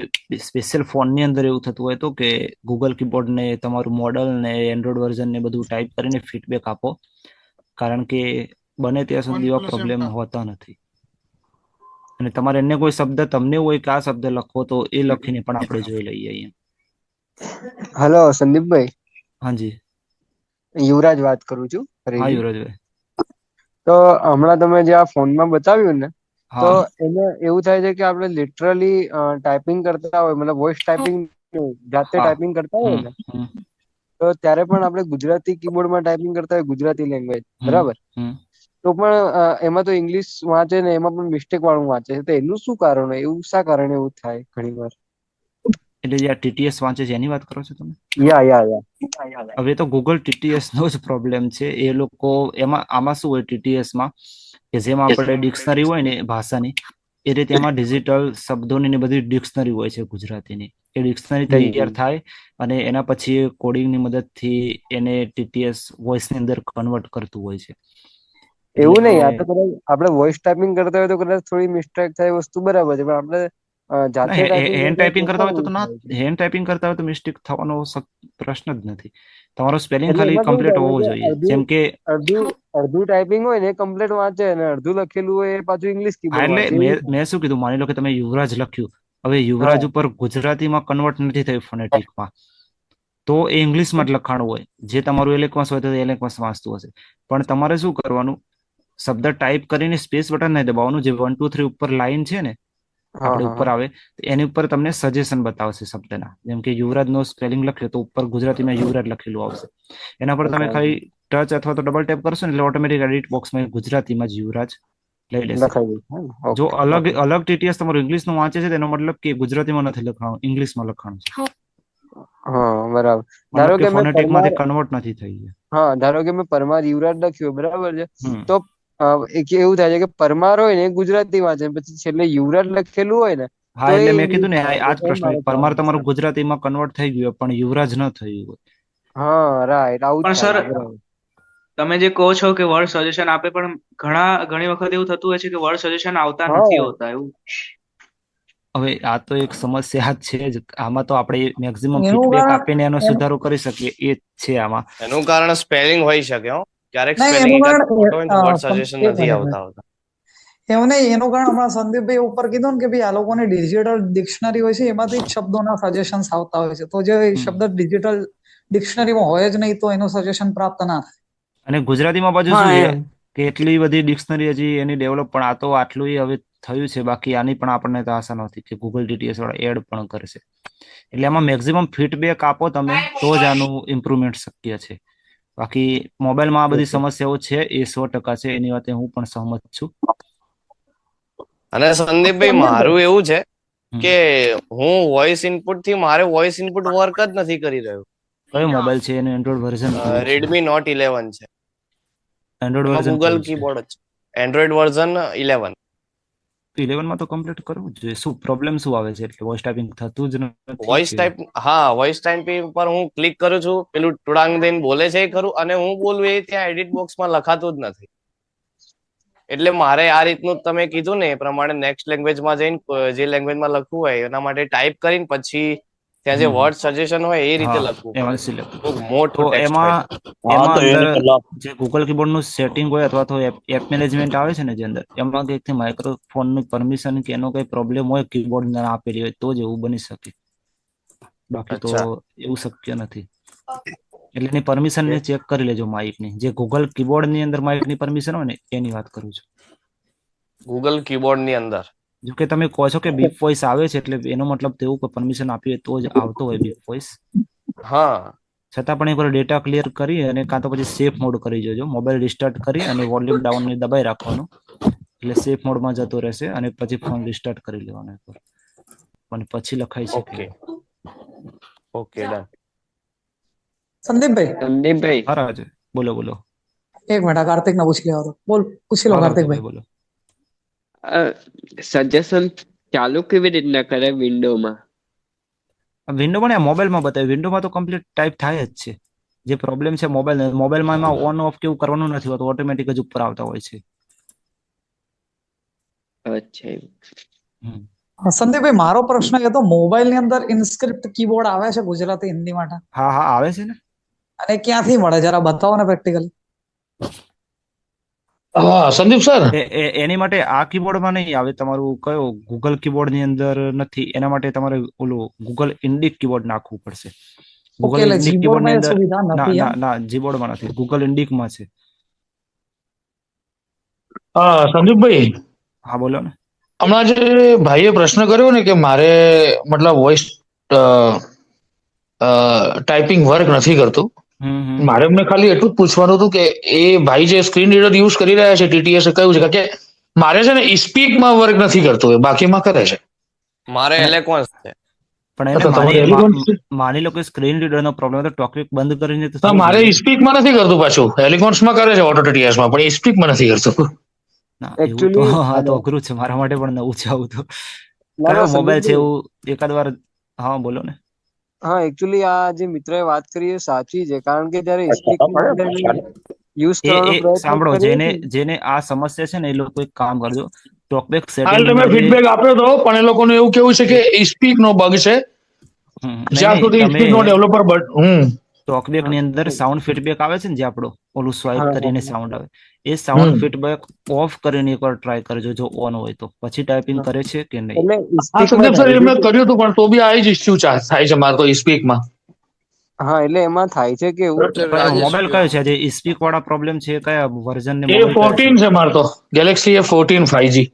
સ્પેશિયલ ફોન ની અંદર એવું થતું હોય તો કે ગૂગલ કીબોર્ડ ને તમારું મોડલ ને એન્ડ્રોઇડ વર્ઝન ને બધું ટાઈપ કરીને ફીડબેક આપો, કારણ કે બને ત્યાં સુધી એવા પ્રોબ્લેમ હોતા નથી. અને તમારે એને કોઈ શબ્દ તમને હોય કે આ શબ્દ લખો તો એ લખીને પણ આપણે જોઈ લઈએ અહીંયા. હેલો સંદીપભાઈ. હાજી, યુવરાજ વાત કરું છું. હા યુવરાજભાઈ. તો હમણાં તમે જે આ ફોનમાં બતાવ્યું ને, તો એને એવું થાય છે કે આપણે લિટરલી ટાઈપિંગ કરતા હોય, મતલબ વોઇસ ટાઈપિંગ જાતે ટાઈપિંગ કરતા હોય ને, તો ત્યારે પણ આપણે ગુજરાતી કીબોર્ડમાં ટાઈપિંગ કરતા હોય, ગુજરાતી લેંગ્વેજ, બરાબર, તો પણ એમાં તો ઇંગ્લિશ વાંચે ને એમાં પણ મિસ્ટેક વાળું વાંચે છે. તો એનું શું કારણ હોય? એવું શા કારણે એવું થાય ઘણી વાર? એટલે જે TTS વાંચે છે એની વાત કરો છો તમે? યા. હવે તો ગૂગલ TTS નો જ પ્રોબ્લેમ છે. એ લોકો આમાં શું હોય TTS માં, કે જેમાં આપણે ડિક્શનરી હોય ને ભાષાની, એ રીતે એમાં ડિજિટલ શબ્દોની ને બધી ડિક્શનરી હોય છે ગુજરાતીની. એ ડિક્શનરી તૈયાર થાય અને એના પછી કોડિંગની મદદથી એને TTS વોઇસ ની અંદર કન્વર્ટ કરતું હોય છે. એવું નહીં, આ તો કદાચ આપણે વોઇસ ટાઈપિંગ કરતા હોય તો કદાચ થોડી મિસ્ટેક થાય, વસ્તુ બરાબર છે, પણ આપણે હેન્ડ ટાઈપિંગ કરતા હોય તો હેન્ડ ટાઈપિંગ કરતા હોય તો મિસ્ટેક થવાનો પ્રશ્ન જ નથી. તમારો સ્પેલિંગ ખાલી કમ્પ્લીટ હોવો જોઈએ. જેમ કે અડધું ટાઈપિંગ હોય ને કમ્પ્લીટ વાંચે અને અડધું લખેલું હોય એ પાછું ઇંગ્લિશ કીબોર્ડ. એટલે મેં શું કીધું, માની લો કે તમે યુવરાજ લખ્યું, હવે યુવરાજ ઉપર ગુજરાતીમાં કન્વર્ટ નથી થયું ફોનેટિકમાં, તો એ ઇંગ્લિશમાં જ લખાણું હોય. જે તમારું એલેક્વન્સ હોય તો એલેક્વન્સ વાંચતું હશે. પણ તમારે શું કરવાનું, શબ્દ ટાઈપ કરીને સ્પેસ બટન નહીં દબાવવાનું. જે 1 2 3 ઉપર લાઈન છે ને, આપણે ઉપર આવે એની ઉપર તમને સજેશન બતાવશે શબ્દના. જેમ કે યુવરાજ નો સ્પેલિંગ લખ્યો તો ઉપર ગુજરાતીમાં યુવરાજ લખેલું આવશે. એના પર તમે ખાલી ટચ અથવા તો ડબલ ટેપ કરશો ને એટલે ઓટોમેટિક એડિટ બોક્સમાં ગુજરાતીમાં જ યુવરાજ લઈ લેશે. જો અલગ TTS તમારું ઇંગ્લિશ નું વાંચે છે તેનો મતલબ કે ગુજરાતીમાં નથી લખાણું, ઇંગ્લિશમાં લખાણું છે. હા બરાબર. ધારો કે ફોનેટિકમાંથી કન્વર્ટ નથી થઈ ગયા. હા, ધારો કે મેં પરમાર યુવરાજ લખ્યું, બરાબર છે, તો એવું થાય છે કે પરમાર હોય ને ગુજરાતી વાંચે, પછી છેલ્લે યુવરાજ લખેલું હોય ને. હા, એટલે મેં કીધું ને આ જ પ્રશ્ન, પરમાર તમારું ગુજરાતીમાં કન્વર્ટ થઈ ગયું પણ યુવરાજ ન થયું હોય. હા રાઈટ, આવું. પણ સર તમે જે કહો છો કે વર્ડ સજેશન આપે, પણ ઘણી વખત એવું થતું હોય છે કે વર્ડ સજેશન આવતા નથી હોતા એવું. હવે આ તો એક સમસ્યા જ છે જ. આમાં તો આપણે મેક્સિમમ ફીડબેક આપીને એનો સુધારો કરી શકીએ, એ છે આમાં. એનું કારણ સ્પેલિંગ હોઈ શકે. ક્યારેક સ્પેલિંગ વર્ડ સજેશન નથી આવતા. એવું નહીં, એનું કારણ હમણાં સંદીપભાઈ ઉપર કીધું ને કે ભાઈ આ લોકોની ડિજિટલ ડિક્શનરી હોય છે, એમાંથી જ શબ્દોના સજેશન્સ આવતા હોય છે. તો જે શબ્દ ડિજિટલ ડિક્શનરીમાં હોય જ નહીં તો એનું સજેશન પ્રાપ્ત ના થાય. અને ગુજરાતીમાં પાછું શું છે કે એટલી બધી ડિક્શનરી હજી એની ડેવલપ, પણ આ તો આટલું હવે થયું છે. બાકી આની પણ આપણને તો આશા નહોતી કે ગૂગલ ટીટીએસ વાળા એડ પણ કરશે. એટલે આમાં મેક્સિમમ ફીડબેક આપો તમે તો જ આનું ઇમ્પ્રુવમેન્ટ શક્ય છે. બાકી મોબાઈલમાં આ બધી સમસ્યાઓ છે એ 100% છે, એની વાતે હું પણ સહમત છું. અને સંદીપભાઈ મારું એવું છે કે હું વોઇસ ઇનપુટ થી મારે વોઇસ ઇનપુટ વર્ક જ નથી કરી રહ્યું. કયો મોબાઈલ છે એનું એન્ડ્રોઇડ વર્ઝન? Redmi Note 11 છે. એન્ડ્રોઇડ વર્ઝન ગૂગલ કીબોર્ડ જ છે. Android version 11. 11 માં તો કમ્પ્લીટ કરવું જ જોઈએ. શું પ્રોબ્લેમ શું આવે છે? એટલે વોઇસ ટાઈપિંગ થતું જ નથી. વોઇસ ટાઈપિંગ પર હું ક્લિક કરું છું, પેલું ટુડાંગ દઈને બોલે છે એ ખરું, અને હું બોલું એ ત્યાં એડિટ બોક્સમાં લખાતું જ નથી. એટલે મારે આ રીતનું તમે કીધું ને એ પ્રમાણે નેક્સ્ટ લેંગ્વેજમાં જઈને જે લેંગ્વેજમાં લખવું હોય એના માટે ટાઈપ કરીને પછી ત્યાં જે વર્ડ સજેશન હોય એ રીતે લખવું. મોટું એમાં અંદર જે ગૂગલ કીબોર્ડ નું સેટિંગ હોય અથવા તો એપ મેનેજમેન્ટ આવે છે ને જે અંદર, એમાં કંઈક માઇક્રોફોન ની પરમિશન કે એનો કઈ પ્રોબ્લેમ હોય કીબોર્ડ ને આપેલી હોય તો જ એવું બની શકે. બાકી તો એવું શક્ય નથી. એટલે એની પરમિશન ને ચેક કરી લેજો માઇક ની. જે ગૂગલ કીબોર્ડ ની અંદર માઇક ની પરમિશન હોય ને એની વાત કરું છું. ગૂગલ કીબોર્ડ ની અંદર જો કે તમે કહો છો કે બીપ વોઇસ આવે છે, એટલે એનો મતલબ તેવું કોઈ પરમિશન આપીએ તો જ આવતો હોય બીપ વોઇસ. હા, છતાં પણ એકવાર ડેટા ક્લિયર કરી અને કાં તો પછી સેફ મોડ કરી જોજો. મોબાઈલ રિસ્ટાર્ટ કરી અને વોલ્યુમ ડાઉન ને દબાઈ રાખવાનું, એટલે સેફ મોડમાં જતો રહેશે. અને પછી ફોન રિસ્ટાર્ટ કરી લેવાનો એકવાર, અને પછી લખાઈ શકે. Okay done. સંદીપભાઈ હા છે, બોલો બોલો. એક મિનિટ, કાર્તિક ને પૂછી લેવા દો. બોલ, પૂછી લો કાર્તિકભાઈ. બોલો. સજેશન ચાલુ કેવી રીતના કરે વિન્ડોમાં? વિન્ડોમાં ને મોબાઈલમાં બતાવે. વિન્ડોમાં તો કમ્પ્લીટ ટાઈપ થાય જ છે. જે પ્રોબ્લેમ છે મોબાઈલમાં એમાં ઓન ઓફ કેવું કરવાનું નથી હોતું, ઓટોમેટિક જ ઉપર આવતા હોય છે. અચ્છા. સંદીપભાઈ, મારો પ્રશ્ન એ તો મોબાઈલ ની અંદર ઇનસ્ક્રિપ્ટ કીબોર્ડ આવે છે ગુજરાતી હિન્દી માટે? હા આવે છે ને. અને ક્યાંથી મળે જરા બતાવો ને પ્રેક્ટિકલી. હા સંદીપ સર, એની માટે આ કીબોર્ડમાં નહીં આવે. તમારું કયો ગૂગલ કીબોર્ડ ની અંદર નથી, એના માટે તમારે ઓલું ગૂગલ ઇન્ડિક કીબોર્ડ નાખવું પડશે. ગૂગલ ઇન્ડિક કીબોર્ડ ની અંદર ના જીબોર્ડમાં નથી, ગૂગલ ઇન્ડિકમાં છે. સંદીપભાઈ. હા બોલો ને. હમણાં જે ભાઈએ પ્રશ્ન કર્યો ને કે મારે મતલબ વોઇસ ટાઈપિંગ વર્ક નથી કરતું, મારે એમને ખાલી એટલું જ પૂછવાનું હતું કે એ ભાઈ જે સ્ક્રીન રીડર યુઝ કરી રહ્યા છે ટીટીએસ કયું છે, કે મારે છે ને સ્પીકમાં વર્ક નથી કરતું, બાકીમાં કરે છે. મારે એલેકોન્સ છે. પણ માની લો કે સ્ક્રીન રીડર નો પ્રોબ્લેમ તો ટોકિક બંધ કરીને તો મારે સ્પીકમાં નથી કરતું, પાછું એલિકોન્સમાં કરે છે ઓટો ટીટીએસમાં, પણ સ્પીકમાં નથી કરતું. હા તો અઘરું છે મારા માટે પણ નવું છે આવું તો. કયો મોબાઈલ છે એવું એકાદ વાર? હા બોલો ને. હા, એકચ્યુઅલી આ જે મિત્રએ વાત કરી એ સાચી છે, કારણ કે જ્યારે યુઝ કરવાનો સાંભળો, જેને આ સમસ્યા છે ને એ લોકો એક કામ કરજો, ટોકબેક સેટિંગ તમે ફીડબેક આપ્યો તો, પણ એ લોકોનું એવું કેવું છે કે સ્પીક નો બગ છે, જ્યાં સુધી સ્પીક નો ડેવલપર ટોકબેક ની અંદર સાઉન્ડ ફીડબેક આવે છે ને, જે આપણો ઓલું સ્વાઇપ કરીને સાઉન્ડ આવે, એ સાઉન્ડ ફીડબેક ઓફ કરીને એકવાર ટ્રાય કરજો જો ઓન હોય તો. પછી ટાઈપિંગ કરે છે કે નહીં. સંદીપ સર, મેં કર્યું હતું પણ તો બી આ જ ઇશ્યુ થાય છે મારે તો સ્પીકમાં. હા, એટલે એમાં થાય છે કે મોબાઈલ કયો છે જે સ્પીક વાળા પ્રોબ્લેમ છે? કયા વર્ઝન ને? A14 છે મારે તો, ગેલેક્સી A14 5G.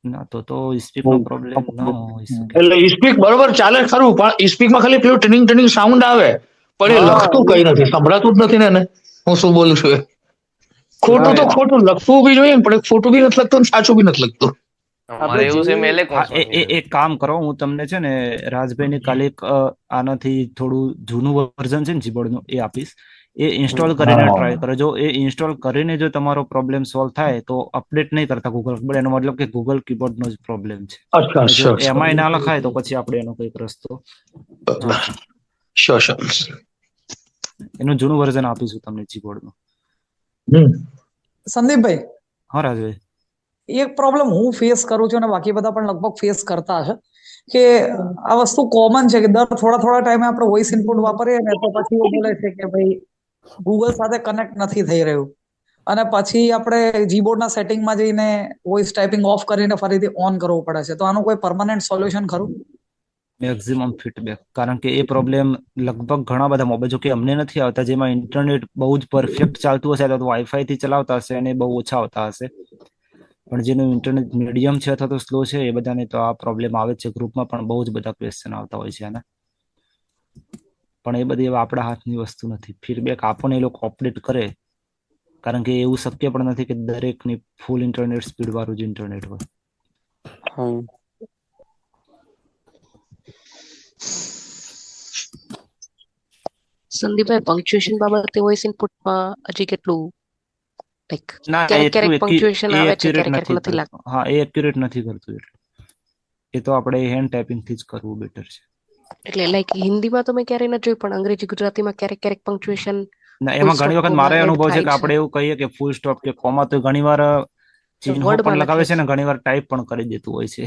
ના તો સ્પીક નો પ્રોબ્લેમ ન હોય શકે. એટલે સ્પીક બરોબર ચાલે ખરું, પણ સ્પીકમાં ખાલી પેલું ટ્રેનિંગ સાઉન્ડ આવે, પણ એ લખતું કઈ નથી, સંભળાતું જ નથી ને. હું શું બોલું છું એ ખોટું તો ખોટું લખવું બી જોઈએ, પણ ખોટું બી નથી લખતું, સાચું બી નથી લખતું. એક કામ કરો, હું તમને છે ને રાજભાઈ ની કાલે આનાથી થોડું જૂનું વર્ઝન છે ને જીબોર્ડ નું, એ આપીશ. એ ઇન્સ્ટોલ કરીને ટ્રાય કરો. જો એ ઇન્સ્ટોલ કરીને જો તમારો પ્રોબ્લેમ સોલ્વ થાય તો અપડેટ નહીં કરતા ગૂગલ કીબોર્ડ, એનો મતલબ કે ગૂગલ કીબોર્ડ નો જ પ્રોબ્લેમ છે. એમાં ના લખાય તો પછી આપણે એનો કઈક રસ્તો એનું જૂનું વર્ઝન આપીશું તમને જીબોર્ડ નું. સંદીપભાઈ. હા રાજભાઈ. એક પ્રોબ્લેમ હું ફેસ કરું છું અને બાકી બધા પણ લગભગ ફેસ કરતા હશે કે આ વસ્તુ કોમન છે કે દર થોડા ટાઈમે આપણે વોઇસ ઇનપુટ વાપરીએ ને તો પછી એવું બોલે છે કે ભાઈ ગૂગલ સાથે કનેક્ટ નથી થઈ રહ્યું. અને પછી આપણે જીબોર્ડના સેટિંગમાં જઈને વોઇસ ટાઈપિંગ ઓફ કરીને ફરીથી ઓન કરવું પડે છે. તો આનું કોઈ પરમાનન્ટ સોલ્યુશન ખરું? મેક્સિમમ ફીડબેક, કારણ કે એ પ્રોબ્લેમ લગભગ ઘણા બધા મોબાઈલ, જો કે અમને નથી આવતા, જેમાં ઇન્ટરનેટ બહુ જ પરફેક્ટ ચાલતું હશે તો વાઈફાઈ થી ચલાવતા હશે અને બહુ ઓછા આવતા હશે. પણ જેનું ઇન્ટરનેટ મીડિયમ છે અથવા તો સ્લો છે એ બધાને તો આ પ્રોબ્લેમ આવે છે. ગ્રુપમાં પણ બહુ જ બધા ક્વેશ્ચન આવતા હોય છે આના. પણ એ બધી આપણા હાથની વસ્તુ નથી. ફીડબેક આપો ને એ લોકો અપડેટ કરે, કારણ કે એવું શક્ય પણ નથી કે દરેકની ફૂલ ઇન્ટરનેટ સ્પીડ વાળું જ ઇન્ટરનેટ હોય. સંદીપભાઈ, પંક્ચ્યુએશન બાબતે વોઇસ ઇનપુટમાં હજી કેટલું લાઈક ના, ક્યારેક ક્યારેક એટલું પંક્ચ્યુએશન આવે છે, એક્યુરેટ ક્યારેક નથી નથી લાગતું. કરતું. હા, એ એક્યુરેટ નથી કરતું. એટલે એ તો આપણે હેન્ડ ટાઈપિંગ થી જ કરવું બેટર છે. એટલે લાઈક હિન્દીમાં તો મેં ક્યારેય નથી જોયું, પણ અંગ્રેજી ગુજરાતીમાં ક્યારેક ક્યારેક પંક્ચ્યુએશન ના, ફૂલ એમાં ઘણી સ્ટોપ વખત કોમા મારે એડ અનુભવ છે થાય કે છે. આપણે એવું કહીએ કે ફૂલ સ્ટોપ કે કોમા, તો ઘણી વાર ચિહ્નો પણ વર્ડમાં લગાવે લખે છે ને છે. ઘણી વાર ટાઈપ પણ કરી દેતું હોય છે.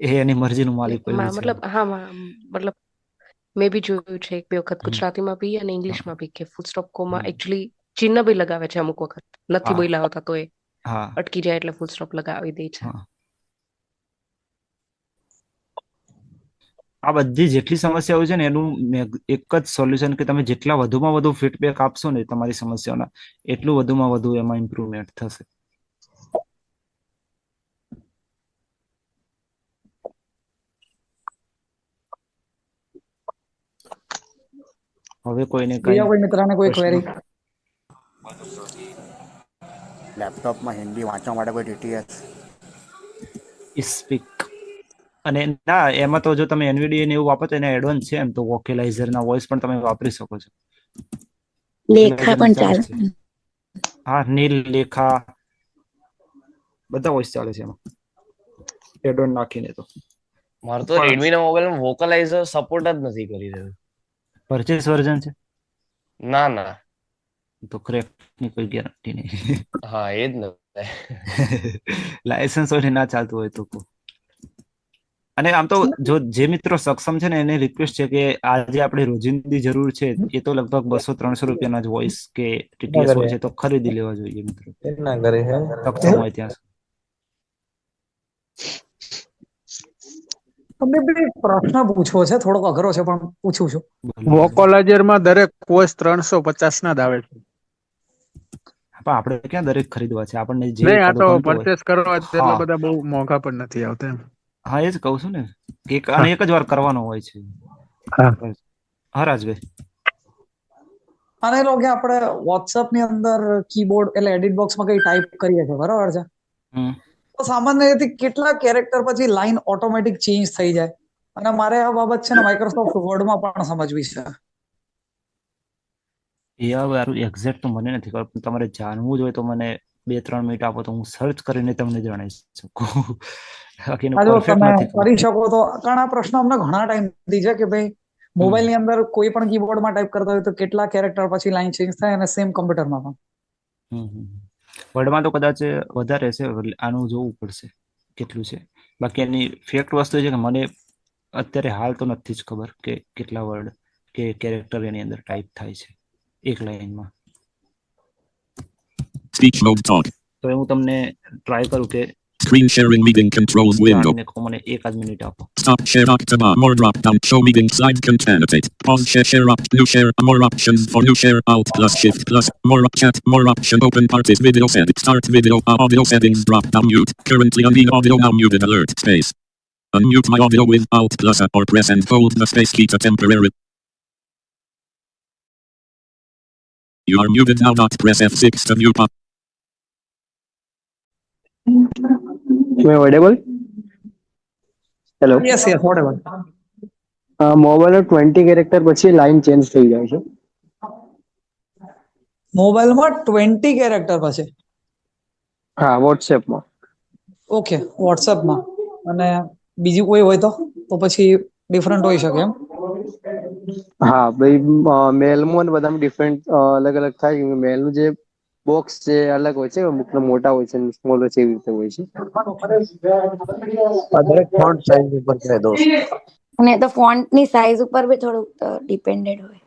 એ એની મરજીનું માલિક હોય છે. મતલબ હા, મતલબ મેં બી જોયું છે એક બે વખત ગુજરાતીમાં બી અને ઇંગ્લિશમાં બી કે ફૂલ સ્ટોપ કોમા એકચ્યુઅલી ચિહ્ન બી લગાવે છે અમુક વખત. નથી હા બોલ્યા હોતા તો એ હા અટકી જાય એટલે ફૂલ સ્ટોપ લગાવી દે છે. હા. આ બધી જેટલી સમસ્યાઓ છે ને એનું એક જ સોલ્યુશન કે તમે જેટલા વધુમાં વધુ ફીડબેક આપશો ને તમારી સમસ્યાઓના, એટલું વધુમાં વધુ એમાં ઇમ્પ્રુવમેન્ટ થશે. હવે કોઈને કઈ બીજા કોઈ મિત્રને કોઈ પ્રશ્ન? ક્વેરી? લેપટોપમાં હિન્દી વાંચવા માટે કોઈ ટીટીએસ? સ્પીક અને ના, એમાં તો જો તમે એનવીડીએ ને એવું વાપરતો એને એડવાન્સ છે એમ તો. વોકેલાઇઝર ના વોઇસ પણ તમે વાપરી શકો છો. લેખા પણ ચાલે. હા, નીલ, લેખા બધા વોઇસ ચાલે છે એમાં એડોન નાખીને. તો મારે તો રેડમી ના મોબાઈલમાં વોકલાઇઝર સપોર્ટ જ નથી કરી રહ્યું. પરચેસ વર્ઝન છે? ના ના, તો ક્રેક ની કોઈ ગેરંટી નહીં. હા એ જ ને. લાયસન્સ હોય ના ચાલતું હોય તો. અને આમ તો જો જે મિત્રો સક્ષમ છે ને એને રિક્વેસ્ટ છે કે આજે આપણે રોજિંદી જરૂર છે એ તો લગભગ 200-300 રૂપિયાના જ વોઇસ કે ટીટીએસ હોય છે, તો ખરીદી લેવા જોઈએ મિત્રો, સક્ષમ હોય ત્યાં. તમને બી પ્રશ્ન પૂછવો છે, થોડોક અઘરો છે પણ પૂછું છું. વોકોલાઇઝરમાં દરેક વોઇસ 350 ના જ આવે છે. પણ આપણે ક્યાં દરેક ખરીદવા છે, આપણને જે નહીં, આ એકાદો તો ગમતો હોય. પરચેસ કરવા એટલા હા બધા બહુ મોંઘા પણ નથી આવતા એમ. હા, એ જ કહું છું ને. અને એક જ વાર કરવાનો હોય છે. હા, રાજભાઈ. અને એ લોકો આપણે વોટ્સએપ ની અંદર કીબોર્ડ એટલે એડિટ બોક્સમાં કઈ ટાઈપ કરીએ છીએ, બરાબર છે? તો સામાન્ય રીતે કેટલા કેરેક્ટર પછી લાઈન ઓટોમેટિક ચેન્જ થઈ જાય? અને મારે આ બાબત છે ને માઇક્રોસોફ્ટ વર્ડમાં પણ સમજવી છે. એ હવે એક્ઝેક્ટ તો મને નથી ખબર, પણ તમારે જાણવું જ હોય તો મને 2-3 મિનિટ આપો તો હું સર્ચ કરીને તમને જણાવી શકું. બાકીનું હા, જો પરફેક્ટ તમે નથી ખબર. કરી શકો તો. કારણ આ પ્રશ્ન અમને ઘણા ટાઈમથી છે કે ભાઈ મોબાઈલ ની અંદર કોઈ પણ કીબોર્ડમાં ટાઈપ કરતા હોય તો કેટલા કેરેક્ટર પછી લાઈન ચેન્જ થાય, અને સેમ કમ્પ્યુટરમાં પણ. વર્ડમાં તો કદાચ વધારે છે, આનું જોવું પડશે કેટલું છે. બાકી એની ફેક્ટ વસ્તુ છે કે મને અત્યારે હાલ તો નથી જ ખબર કે કેટલા વર્ડ કે કેરેક્ટર એની અંદર ટાઈપ થાય છે એક લાઈનમાં. Speech mode talk. તો હું તમને ટ્રાય કરું કે Screen sharing meeting controls window. જાણીને મને 1 મિનિટ આપો. Stop share October more drop down show meeting slide concatenate. Pause share up new share more options for new share alt plus shift plus more chat more option open parties video settings start video audio settings drop down mute currently unmute audio now muted alert space. Unmute my audio with alt plus or press and hold the space key to temporarily. You are muted now. Press F6 to mute up. Am I audible? Hello. Yes, whatever. Mobile 20 character પછી line change થઈ જાય છે. મોબાઈલમાં 20 character પછી? હા, વોટ્સએપમાં. Okay, વોટ્સએપમાં. અને બીજી કોઈ હોય તો પછી ડિફરન્ટ હોઈ શકે એમ? હા ભાઈ, મેલમાં બધામાં ડિફરન્ટ અલગ અલગ થાય. મેલનું જે બોક્સ છે અલગ હોય છે, અમુક મોટા હોય છે, સ્મોલ હોય છે, એવી રીતે હોય છે. દરેક ફોન્ટ સાઇઝ ઉપર છે દોસ્ત. અને તો ફોન્ટ ની સાઈઝ ઉપર બી થોડુંક ડિપેન્ડેડ હોય.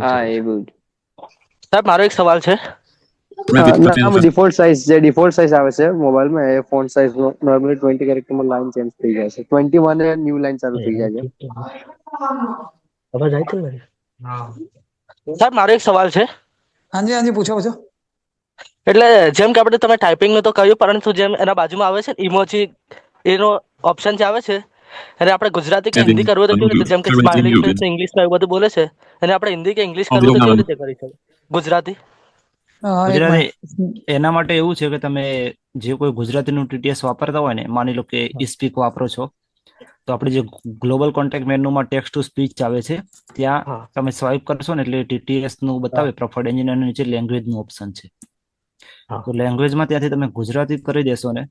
હા, એ બધું. સાહેબ, મારો એક સવાલ છે. ના ડિફોલ્ટ સાઇઝ આવે છે મોબાઈલમાં એ ફોન્ટ સાઇઝ નોર્મલી 20 કેરેક્ટરમાં લાઈન ચેન્જ થઈ જાય છે 21 એ ન્યૂ લાઈન ચાલુ થઈ જાય છે. સાહેબ મારો એક સવાલ છે. હાજી હાજી પૂછો પૂછો. એટલે જેમ કે આપણે તમે ટાઈપિંગ નું તો કહ્યું પરંતુ જેમ એના બાજુમાં આવે છે ઇમોજી એનો ઓપ્શન જે આવે છે અને આપણે ગુજરાતી કે હિન્દી કરવું તો કેવી રીતે જેમ કે સ્માઇલી ફેસ ઇંગ્લિશમાં એવું બધું બોલે છે અને આપણે હિન્દી કે ઇંગ્લિશ કરવું તો કેવી રીતે કરી શકીએ ગુજરાતી એના માટે એવું છે કે તમે જે કોઈ ગુજરાતીનું TTS વાપરતા હોય ને માની લો કે સ્પીક વાપરો છો તો આપણે જે ગ્લોબલ કોન્ટેક્ટ મેનુમાં ટેક્સ્ટ ટુ સ્પીચ આવે છે ત્યાં તમે સ્વાઇપ કરશો ને એટલે TTS નું બતાવે પ્રેફર્ડ એન્જિન અને નીચે લેંગ્વેજ નું ઓપ્શન છે. તો લેંગ્વેજમાં ત્યાંથી તમે ગુજરાતી કરી દેશો ને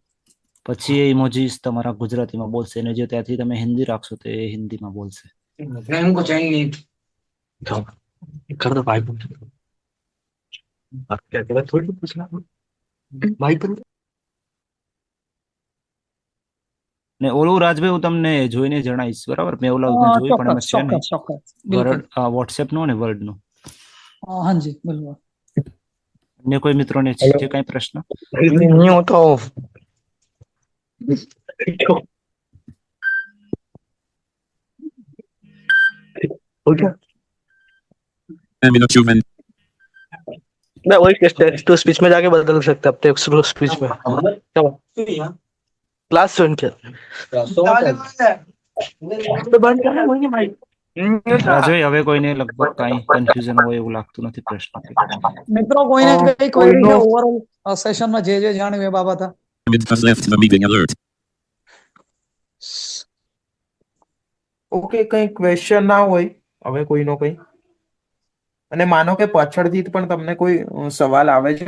પછી એ ઇમોજીસ તમારા ગુજરાતીમાં બોલશે અને જો ત્યાંથી તમે હિન્દી રાખશો તો એ હિન્દીમાં બોલશે. ને ઓલું રાજભાઈ હું તમને જોઈને જણાવીશ બરાબર મેં ઓલા જોયું પણ એમાં છે ને વોટ્સએપ નું ને વર્ડ નું. હાજી બિલકુલ. અન્ય કોઈ મિત્રોને છે કઈ પ્રશ્ન? मैं वही टेक्स्ट टू स्पीच में जाके बदल सकते हैं टेक्स्ट टू स्पीच में क्लास ज्वाइन किया હવે કોઈને લગભગ કઈ કન્ફ્યુઝન હોય એવું લાગતું નથી પ્રશ્ન. મિત્રો કોઈને કઈ ક્વેરી છે ઓવરઓલ સેશનમાં જે જાણ્યું એ બાબતે? ઓકે કઈ ક્વેશ્ચન ના હોય હવે કોઈનો કઈ અને માનો કે પાછળથી પણ તમને કોઈ સવાલ આવે છે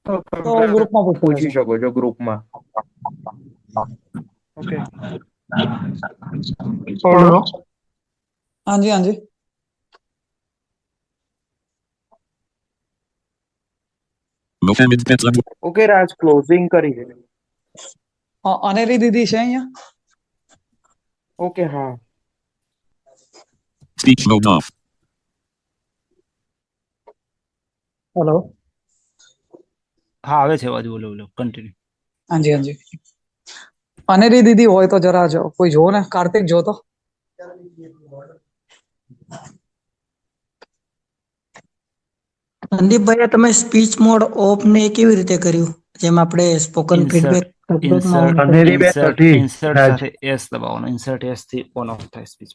તો ગ્રુપમાં પૂછી શકો છો ગ્રુપમાં. ઓકે હાજી હાજી. ઓકે રાજ ક્લોઝિંગ કરી દે. અનેરી દીદી છે અહીંયા? ઓકે હા. Speech mode off. હેલો. હા આવે છે અવાજ. બોલો બોલો કન્ટિન્યુ. હાજી હાજી. અનેરી દીદી હોય તો જરા જો કોઈ જો ને કાર્તિક જો તો. સંદીપભાઈ તમે સ્પીચ મોડ ઓફ ને કેવી રીતે કર્યું જેમ આપણે સ્પોકન ફીડબેક ઇન્સર્ટ સાથે એસ દબાવવાનો ઇન્સર્ટ એસ થી ઓન ઓફ થાય સ્પીચ.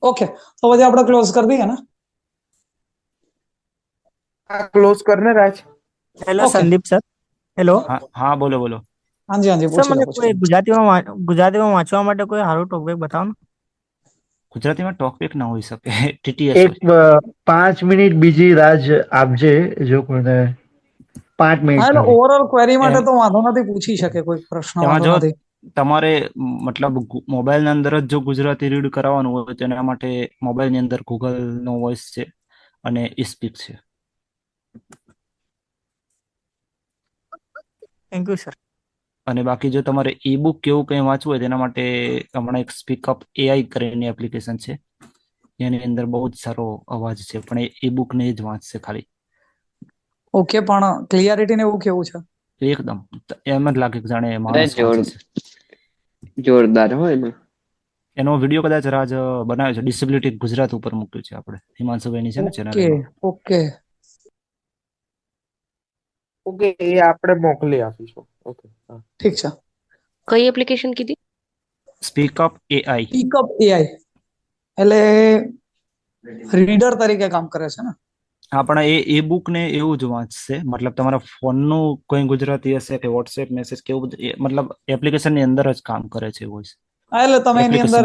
ઓકે તો પછી આપણે ક્લોઝ કરી દઈએ ને. ક્લોઝ કરને Raj. Hello Sandeep sir. Hello હા બોલો બોલો. હાજી હાજી સર મને કોઈ ગુજરાતીમાં વાંચવા માટે કોઈ સારું ટોપિક બતાવો ને. ગુજરાતીમાં ટોપિક ના હોઈ શકે TTS એક 5 મિનિટ બીજી રાજ આપજે જો કોઈને 5 મિનિટ. હા ઓવરઓલ ક્વેરી માટે તો વાંધો નથી પૂછી શકે કોઈ પ્રશ્ન વાંધો નથી. તમારે મતલબ મોબાઈલ ની અંદર જ જો ગુજરાતી રીડ કરાવવાનું હોય તો એના માટે મોબાઈલ ની અંદર ગૂગલ નો વોઇસ છે અને સ્પીક છે. Thank you sir. અને બાકી જો તમારે ઈ બુક કેવું કંઈ વાંચવું હોય તેના માટે હમણાં એક સ્પીકઅપ AI કરીને એપ્લિકેશન છે એની અંદર બહુ જ સારો અવાજ છે પણ એ ઈ બુક ને જ વાંચશે ખાલી. ઓકે પણ ક્લિયરિટી ને એવું કેવું છે? એકદમ એમ જ લાગે કે જાણે માણસ વાંચે છે. જોરદાર હોય ને. એનો વિડીયો કદાચ રાજ બનાવ્યો છે ડિસેબિલિટી ગુજરાત ઉપર મૂક્યું છે આપણે હિમાંશુભાઈની છે ને ચેનલ. ઓકે ઓકે એ આપણે મોકલી આપીશું. ઓકે ઠીક છે. કઈ એપ્લિકેશન કીધી? સ્પીકઅપ AI. સ્પીકઅપ AI એટલે રીડર તરીકે કામ કરે છે ને? હા પણ એ ઈ બુક ને એવું જ વાંચશે મતલબ તમારા ફોનનું કોઈ ગુજરાતી હશે કે વોટ્સએપ મેસેજ કે એવું બધું મતલબ એપ્લિકેશન ની અંદર જ કામ કરે છે વોઇસ. હા એટલે તમે એની અંદર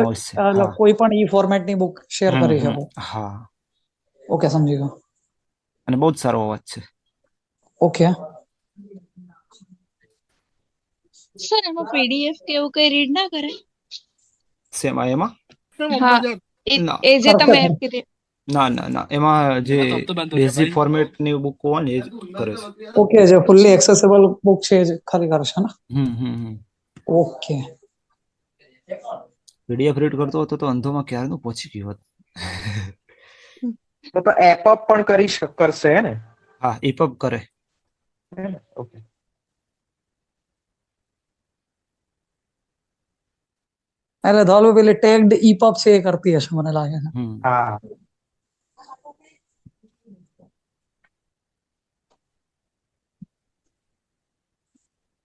કોઈ પણ ઈ ફોર્મેટ ની બુક શેર કરી શકો. હા ઓકે સમજી ગયો. અને બહુ જ સારો અવાજ છે. ઓકે સર એમાં PDF કે એવું કઈ રીડ ના કરે? શેમાં એમાં? હા એ જે તમે એપ કીધી. ના એમાં જે બેઝિક ફોર્મેટ ની બુક હોય ને એ જ કરે છે. ઓકે જે ફુલ્લી એક્સેસિબલ બુક છે જ ખાલી કરશે ને? ઓકે. PDF રીડ કરતો હતો તો અંધોમાં ક્યારનું પહોંચી ગયો હતો. તો એપ અપ પણ કરશે ને? હા એપઅપ કરે. ઓકે. એટલે ધોલું પેલી ટેગ્ડ ઈપબ છે એ કરતી હશે મને લાગે છે. હા.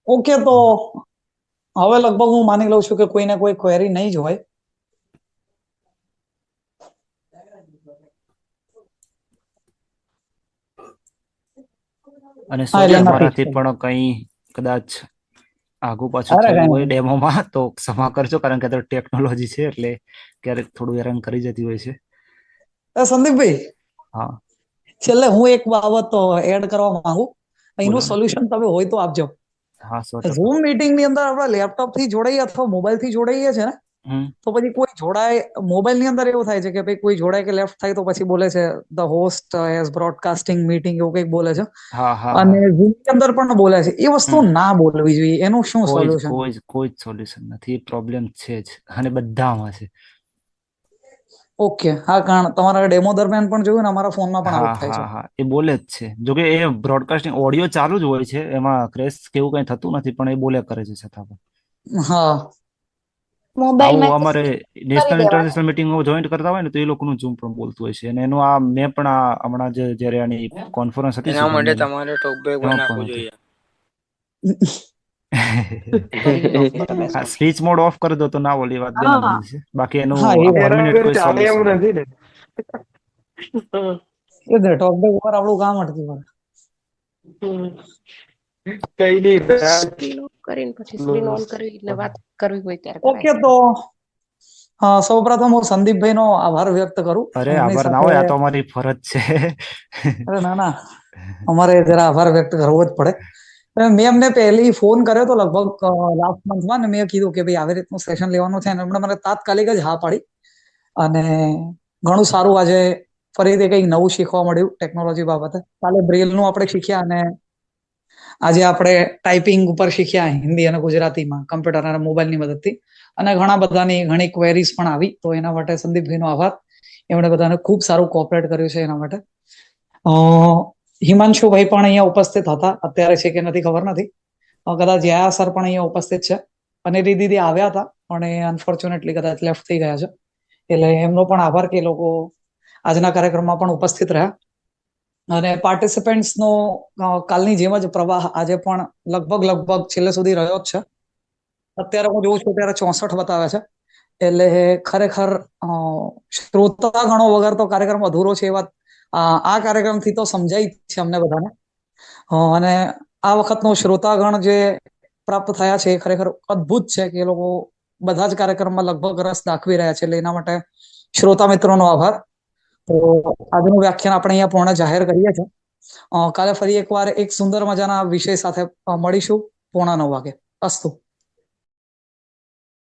ઓકે, તો હવે લગભગ હું માની લઉં છું કે કોઈને કોઈ ક્વેરી નહીં જ હોય. અને હા, એટલે તમારાથી નથી. પણ કઈ કદાચ આગુ પાછું અરે થયું કાંઈ હોય નહીં. ડેમોમાં તો ક્ષમા કરજો, કારણ કે તો ટેકનોલોજી છે એટલે ક્યારેક થોડું હેરાન કરી જતી હોય છે. સંદીપભાઈ, હા, છેલ્લે હું એક બાબત એડ કરવા માંગુ. બોલો એનું ને. સોલ્યુશન તમે હોય તો આપજો. હા, 100%. ઝૂમ મીટિંગ ની અંદર આપણે લેપટોપ થી જોડાઈએ અથવા મોબાઈલ થી જોડાઈએ છે ને, હમ. તો પછી કોઈ જોડાય, મોબાઈલ ની અંદર એવું થાય છે કે ભાઈ કોઈ જોડાય કે લેફ્ટ થાય તો પછી બોલે છે the host has broadcasting meeting એવું કંઈક બોલે છે. હા હા અને હા. ઝૂમ ની અંદર પણ બોલે છે. એ વસ્તુ ના બોલવી જોઈએ. એનું શું સોલ્યુશન? કોઈ જ સોલ્યુશન નથી. પ્રોબ્લેમ છે જ અને બધામાં છે. ઓકે, હા, કારણ તમારા ડેમો દરમિયાન પણ જોયું ને, અમારા ફોનમાં પણ હા આવું થાય હા છે. હા, એ બોલે જ છે. જોકે એ બ્રોડકાસ્ટિંગ ઓડિયો ચાલુ જ હોય છે, એમાં ક્રેશ કેવું કઈ થતું નથી, પણ એ બોલે કરે છે છતાં પણ. હા, આવું મોબાઈલમાં અમારે કરી નેશનલ દેવાનું. ઇન્ટરનેશનલ મિટિંગ જોઈન્ટ કરતા હોય ને, તો એ લોકોનું ઝૂમ પણ બોલતું હોય છે. અને એનું આ મેં પણ આ હમણાં જ્યારે આની કોન્ફરન્સ હતી એના માટે સુગમની, તમારે ટોકબેક એમાં નાખવું પણ હતું. જોઈએ. હા, સ્પીચ મોડ ઓફ કરી દો તો ના બોલે, વાત બે હા, નંબરની છે. બાકી એનું હા, એ પર વાત. મિનિટ કોઈ ચાલે એમ સોલ્યુશન નથી ને. એ જ ને, ટોકબેક ઉપર આપણું કામ અટકી પડે. કઈ નહીં. સ્ક્રીન ઓફ કરીને પછી સ્ક્રીન ઓન કરવી એટલે વાત કરવી હોય ત્યારે કરાય. ઓકે, તો સૌપ્રથમ હું સંદીપભાઈ નો આભાર વ્યક્ત કરું. અરે એમની આભાર ના સાથે, હોય, આ તો અમારી ફરજ છે. અરે ના ના, અમારે જરા આભાર વ્યક્ત કરવો જ પડે. મેં એમને પહેલી ફોન કર્યો તો લગભગ લાસ્ટ મંથમાં, ને મેં કીધું કે ભાઈ આવી રીતનું સેશન લેવાનું છે, અને એમણે મને તાત્કાલિક જ હા પાડી. અને ઘણું સારું, આજે ફરીથી કંઈક નવું શીખવા મળ્યું ટેકનોલોજી બાબતે. કાલે બ્રેલનું આપણે શીખ્યા, અને આજે આપણે ટાઈપિંગ ઉપર શીખ્યા હિન્દી અને ગુજરાતીમાં કમ્પ્યુટર અને મોબાઈલની મદદથી. અને ઘણા બધાની ઘણી ક્વેરીઝ પણ આવી. તો એના માટે સંદીપભાઈનો આભાર. એમણે બધાને ખૂબ સારું કોઓપરેટ કર્યું છે એના માટે. હિમાંશુભાઈ પણ અહીંયા ઉપસ્થિત હતા. અત્યારે છે કે નથી ખબર નથી. કદાચ જયા સર પણ અહીંયા ઉપસ્થિત છે. અને દીદી આવ્યા હતા, પણ એ અનફોર્ચ્યુનેટલી કદાચ લેફ્ટ થઈ ગયા છે. એટલે એમનો પણ આભાર કે એ લોકો આજના કાર્યક્રમમાં પણ ઉપસ્થિત રહ્યા. અને પાર્ટિસિપેન્ટ્સ નો કાલની જેમ જ પ્રવાહ આજે પણ લગભગ છેલ્લે સુધી રહ્યો જ છે. અત્યારે હું જોઉં છું ત્યારે 64 બતાવે છે. એટલે ખરેખર શ્રોતા ગણો વગર તો કાર્યક્રમ અધૂરો છે, એ વાત આ કાર્યક્રમથી તો સમજાય છે અમને બધાને. અને આ વખતનો શ્રોતાગણ જે પ્રાપ્ત થયા છે એ ખરેખર અદ્ભુત છે, કે એ લોકો બધા જ કાર્યક્રમમાં લગભગ રસ દાખવી રહ્યા છે. એટલે એના માટે શ્રોતા મિત્રોનો આભાર. તો આજનું વ્યાખ્યાન આપણે અહીંયા પૂર્ણ જાહેર કરીએ છીએ. કાલે ફરી એકવાર એક સુંદર મજાના વિષય સાથે મળીશું 8:45 વાગે. અસ્તુ.